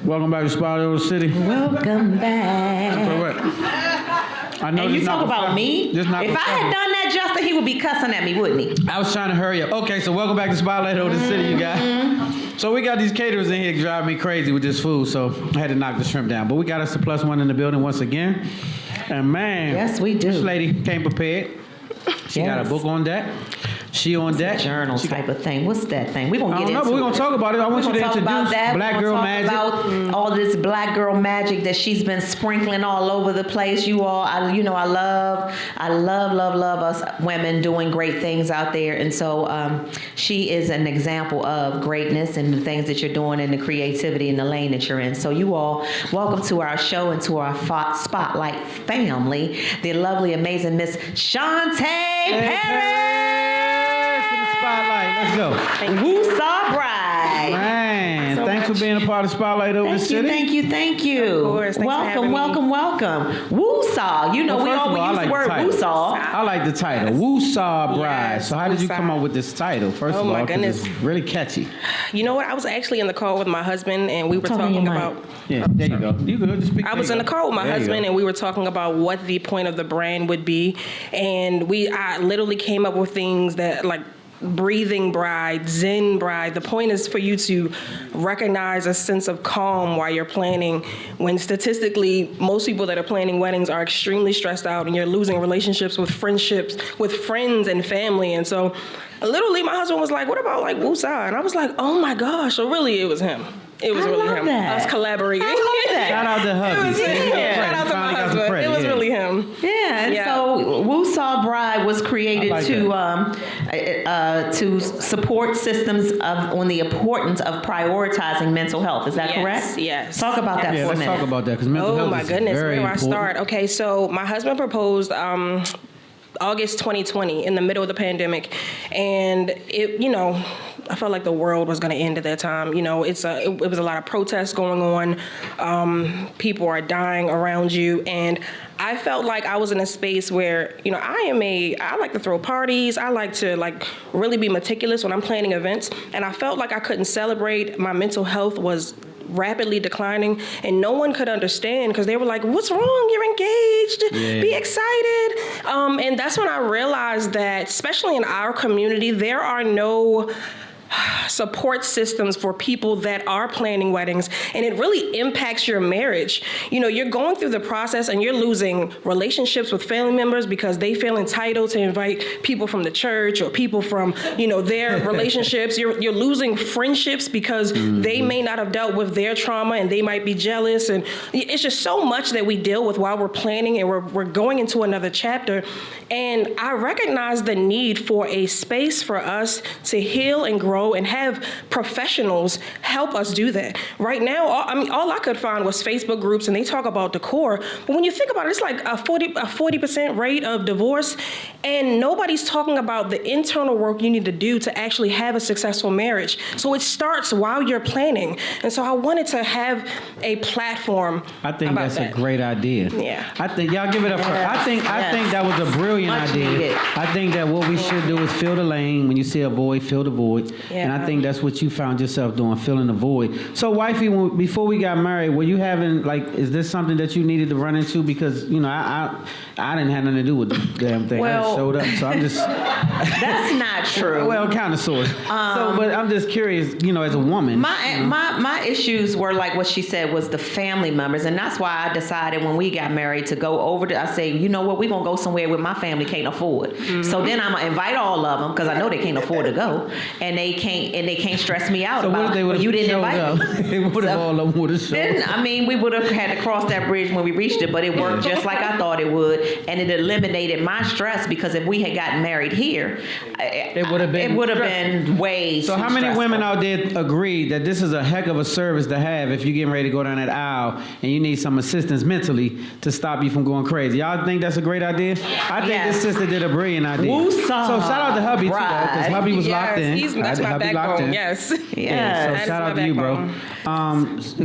Welcome back to Spotlight Over the City. Welcome back. I know And you this talk not about me? This not If I had done that, Justin, he would be cussing at me, wouldn't he? I was trying to hurry up. Okay, so welcome back to Spotlight Over the City, you guys. So we got these caterers in here driving me crazy with this food, so I had to knock the shrimp down. But we got us a +1 in the building once again. And man, yes, we do. This lady came prepared. She got a book on deck. She on deck. Journal type of thing. What's that thing? We're going to get into but we're going to talk about it. I want you to introduce Black Girl Magic. About all this Black Girl Magic that she's been sprinkling all over the place. You all, I love us women doing great things out there. And so she is an example of greatness and the things that you're doing and the creativity in the lane that you're in. So you all, welcome to our show and to our Spotlight family, the lovely, amazing Miss Shantae Perry. Spotlight, let's go. Woo-saw Bride. Man, thanks for being a part of Spotlight Over the City. Thank you. Of course. Thanks for having Welcome. Woo-saw. You know, we always use the word woo-saw. I like the title, Woo-saw Bride. Yes, so how did you Woo-saw. come up with this title? First Oh of all, my 'cause goodness. it's really catchy. You know what? I was actually in the car with my husband, and we were talking about. Yeah, there you go. You good? Just speak. I was in the car with my husband, and we were talking about what the point of the brand would be, and I literally came up with things that like breathing bride, Zen bride. The point is for you to recognize a sense of calm while you're planning, when statistically most people that are planning weddings are extremely stressed out and you're losing relationships with friendships, with friends and family. And so literally my husband was like, what about like Woo-saw? And I was like, oh my gosh. So really it was him. It was really him. that. Us collaborating. I love that. Shout out to hubby. It was him. Yeah. Shout out to my husband. It was really him. Yeah, and so Woo-saw Bride was created like to support systems on the importance of prioritizing mental health. Is that correct? Yes. Talk about that for a let's minute. talk about that because mental health Oh my is goodness, very where do I important. start? Okay, so my husband proposed August 2020 in the middle of the pandemic, and I felt like the world was going to end at that time. You know, it was a lot of protests going on. People are dying around you, and I felt like I was in a space where, I like to throw parties. I like to really be meticulous when I'm planning events, and I felt like I couldn't celebrate. My mental health was rapidly declining, and no one could understand because they were like, what's wrong? You're engaged. Yeah. Be excited. And that's when I realized that, especially in our community, there are no support systems for people that are planning weddings, and it really impacts your marriage. You're going through the process and you're losing relationships with family members because they feel entitled to invite people from the church or people from, their relationships. You're losing friendships because they may not have dealt with their trauma and they might be jealous. And it's just so much that we deal with while we're planning and we're going into another chapter. And I recognize the need for a space for us to heal and grow and have professionals help us do that. Right now, all I could find was Facebook groups, and they talk about decor. But when you think about it, it's like a 40% rate of divorce, and nobody's talking about the internal work you need to do to actually have a successful marriage. So it starts while you're planning. And so I wanted to have a platform. I think about that's that. a great idea. Yeah. I think y'all give it up for. I think that was a brilliant Much idea. needed. I think that what we should do is fill the lane. When you see a void, fill the void. And I think that's what you found yourself doing, filling the void. So, wifey, before we got married, were you having is this something that you needed to run into? Because I didn't have nothing to do with the damn thing. I Well- just showed up, so I'm just. That's not true. Well, kind of, sort of. But I'm just curious, as a woman. My issues were like what she said was the family members, and that's why I decided when we got married to go over to. I say, you know what, we're gonna go somewhere where my family can't afford. So then I'm gonna invite all of them because I know they can't afford to go, and they can't stress me out So what about. if they would well, you didn't showed invite up? me. What if all of them would have showed Then up? I mean, we would have had to cross that bridge when we reached it, but it worked just like I thought it would, and it eliminated my stress because if we had gotten married here, It would have been. it would have been way. So too how many stressful. women out there agree that this is a heck of a service to have if you're getting ready to go down that aisle and you need some assistance mentally to stop you from going crazy? Y'all think that's a great idea? I think Yes. this sister did a brilliant idea. Woosah, So shout out to hubby too, because right. hubby was locked in. That's my Hubby locked backbone. in. Yes. Yeah. So Yes. shout out to you, bro.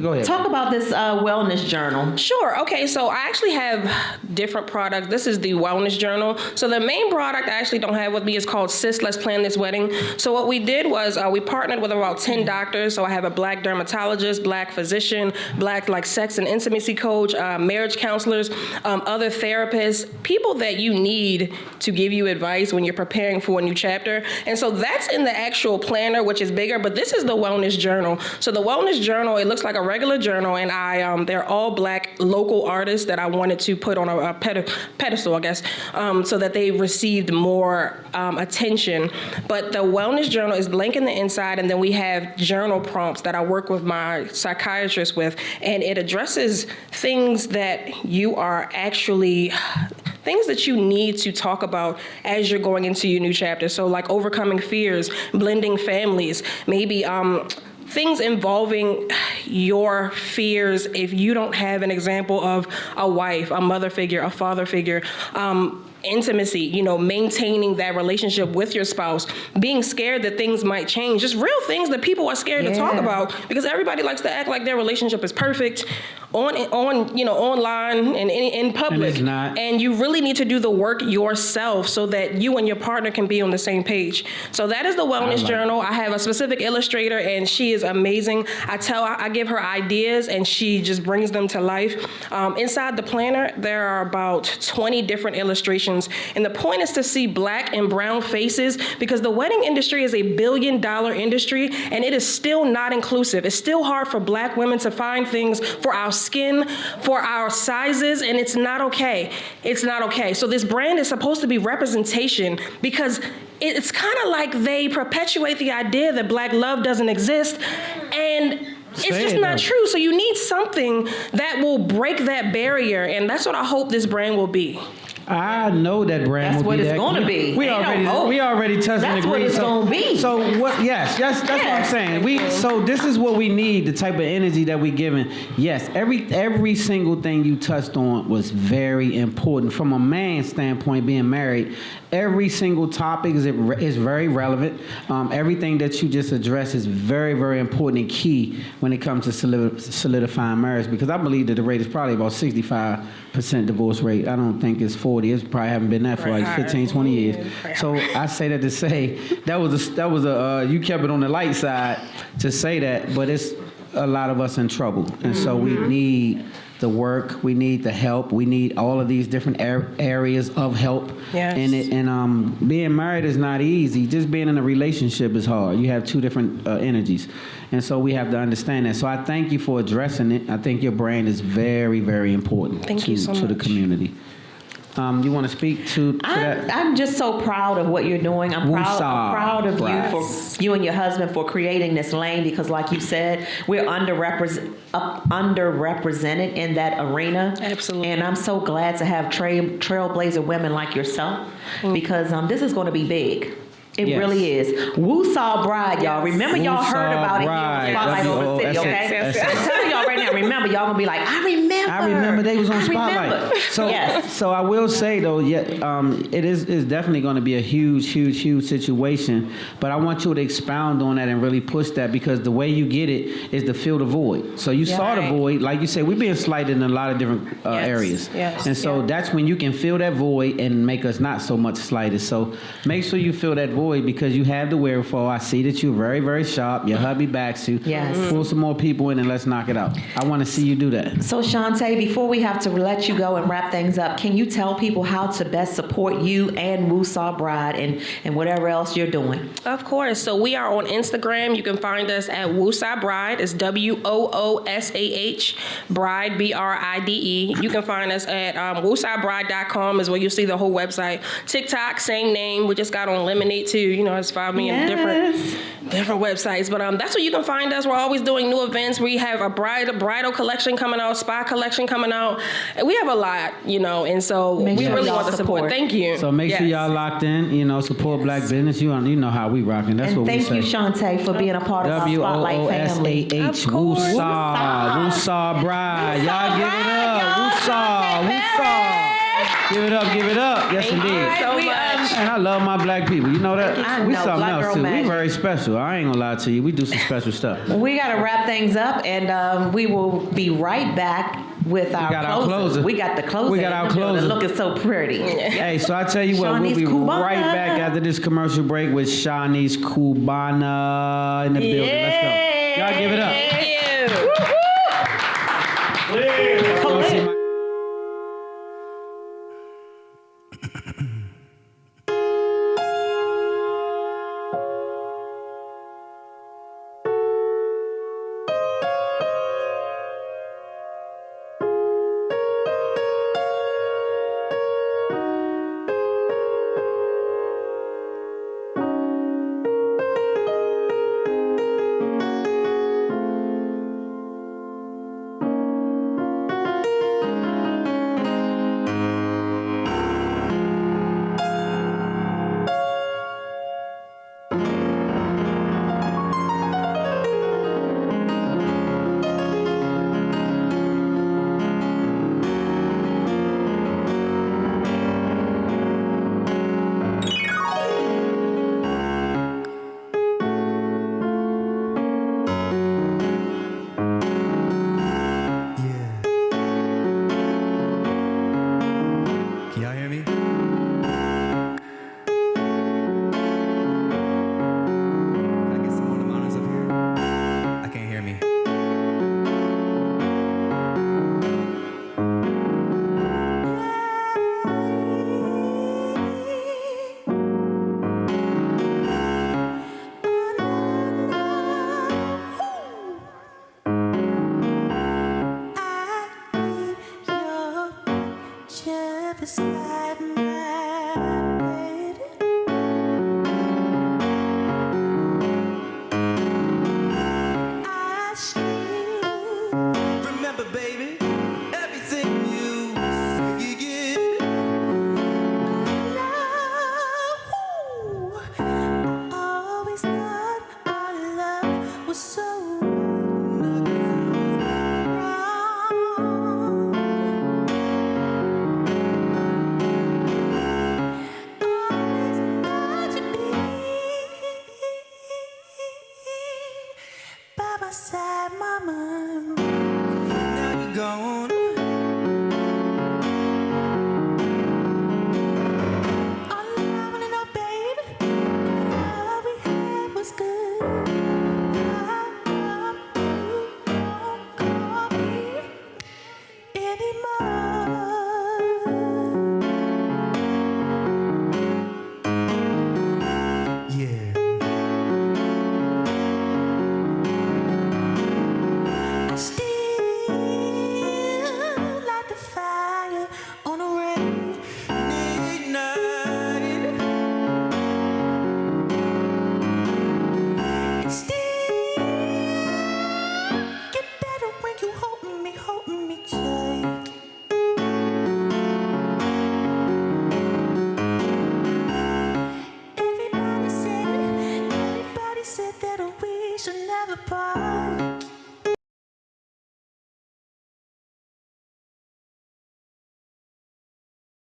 Go ahead. Talk about this wellness journal. Sure. Okay. So I actually have different products. This is the Wellness Journal. So the main product I actually don't have with me is called Sis, Let's Plan This Wedding. So what we did was we partnered with about 10 doctors. So I have a black dermatologist, black physician, black sex and intimacy coach, marriage counselors, other therapists, people that you need to give you advice when you're preparing for a new chapter. And so that's in the actual planner, which is bigger, but this is the Wellness Journal. So the Wellness Journal, it looks like a regular journal, and they're all black local artists that I wanted to put on a pedestal, I guess, so that they received more attention. But the Wellness Journal is blank in the inside, and then we have journal prompts that I work with my psychiatrist with, and it addresses things that you are actually things that you need to talk about as you're going into your new chapter. So like overcoming fears, blending families, maybe things involving your fears if you don't have an example of a wife, a mother figure, a father figure, intimacy, maintaining that relationship with your spouse, being scared that things might change, just real things that people are scared to talk about because everybody likes to act like their relationship is perfect online and in public. And it's not. And you really need to do the work yourself so that you and your partner can be on the same page. So that is the Wellness Journal. I have a specific illustrator and she is amazing. I give her ideas and she just brings them to life. Inside the planner, there are about 20 different illustrations. And the point is to see black and brown faces because the wedding industry is a $1 billion industry and it is still not inclusive. It's still hard for black women to find things for our skin, for our sizes, and it's not okay. It's not okay. So this brand is supposed to be representation because it's kind of like they perpetuate the idea that black love doesn't exist, and it's just not true. So you need something that will break that barrier, and that's what I hope this brand will be. I know that brand That's will what be it's that. gonna be. We already touched and That's agreed. what it's gonna be. So what? Yes, that's what I'm saying. So this is what we need. The type of energy that we giving. Yes, every single thing you touched on was very important from a man's standpoint. Being married, every single topic is very relevant. Everything that you just addressed is very, very important and key when it comes to solidifying marriage. Because I believe that the rate is probably about 65% divorce rate. I don't think it's 40. It's probably haven't been that for like 15, 20 years. So I say that to say that was you kept it on the light side to say that, but it's a lot of us in trouble, and so we need the work, we need the help, we need all of these different areas of help. Yes. And being married is not easy. Just being in a relationship is hard. You have two different energies, and so we have to understand that. So I thank you for addressing it. I think your brand is very, very important to the community. You want to speak to that? I'm just so proud of what you're doing. I'm proud of you and your husband for creating this lane because, like you said, we're underrepresented in that arena. Absolutely. And I'm so glad to have trailblazer women like yourself because this is going to be big. It really is. Woosah Bride, y'all. Remember y'all heard about it here on Spotlight on the City, okay? I'm telling y'all right now, remember, y'all going to be like, I remember they was on Spotlight. So I will say, though, it is definitely going to be a huge situation. But I want you to expound on that and really push that because the way you get it is to fill the void. So you saw the void. Like you said, we're being slighted in a lot of different areas. And so that's when you can fill that void and make us not so much slighted. So make sure you fill that void. avoid because you have the wherewithal. I see that you're very, very sharp. Your hubby backs you. Yes. Pull some more people in and let's knock it out. I want to see you do that. So Shantae, before we have to let you go and wrap things up, can you tell people how to best support you and Woosaw Bride and whatever else you're doing? Of course. So we are on Instagram. You can find us at Woosah Bride. It's WOOSAH Bride, BRIDE. You can find us at woosahbride.com is where you'll see the whole website. TikTok, same name. We just got on Lemonade too. You know, it's 5 million different websites. But that's where you can find us. We're always doing new events. We have a bridal collection coming out, spa collection coming out. And we have a lot, you know, and so we really want the support. Thank you. So make sure y'all locked in, you know, support black business. You know how we rocking. That's and what we say. thank you, Shantae, for being a part of our Spotlight family. Woosah Bride. Y'all give it up. Woosah. Give it up, give it up. Yes, indeed. So much. And I love my black people. You know that? I We know, something Black else Girl too. Magic. We very special. I ain't gonna lie to you. We do some special stuff. We got to wrap things up, and we will be right back with our closer. We got the closer. We got our closer. Looking so pretty. Hey, so I tell you what, we'll be right back after this commercial break with Shawnee's Cubana in the building. Let's go. Y'all give it up.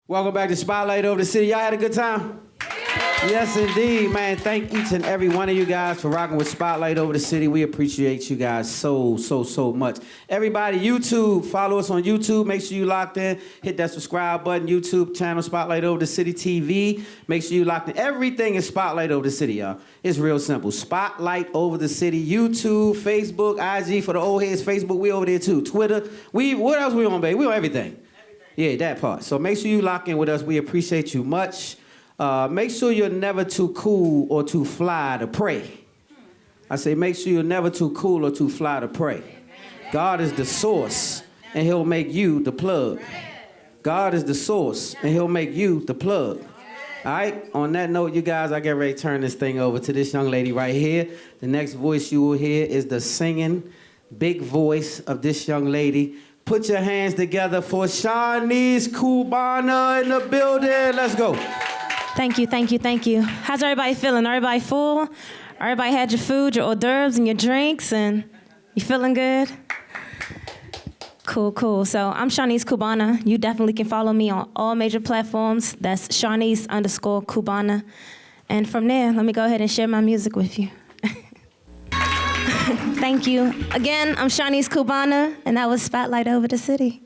Welcome back to Spotlight Over the City. Y'all had a good time? Yes, indeed, man. Thank each and every one of you guys for rocking with Spotlight Over the City. We appreciate you guys so much. Everybody, YouTube, follow us on YouTube. Make sure you locked in. Hit that subscribe button. YouTube channel, Spotlight Over the City TV. Make sure you locked in. Everything is Spotlight Over the City, y'all. It's real simple. Spotlight Over the City. YouTube, Facebook, IG for the old heads. Facebook, we over there too. Twitter. What else we on, baby? We on everything. Yeah, that part. So make sure you lock in with us. We appreciate you much. Make sure you're never too cool or too fly to pray. I say make sure you're never too cool or too fly to pray. God is the source, and he'll make you the plug. God is the source, and he'll make you the plug. All right? On that note, you guys, I get ready to turn this thing over to this young lady right here. The next voice you will hear is the singing, big voice of this young lady. Put your hands together for Shawnee's Cubana in the building. Let's go. Thank you, thank you, thank you. How's everybody feeling? Everybody full? Everybody had your food, your hors d'oeuvres, and your drinks, and you feeling good? Cool. So I'm Shawnee's Cubana. You definitely can follow me on all major platforms. That's Shawnee's_Cubana. And from there, let me go ahead and share my music with you. Thank you. Again, I'm Shawnee's Cubana, and that was Spotlight Over the City.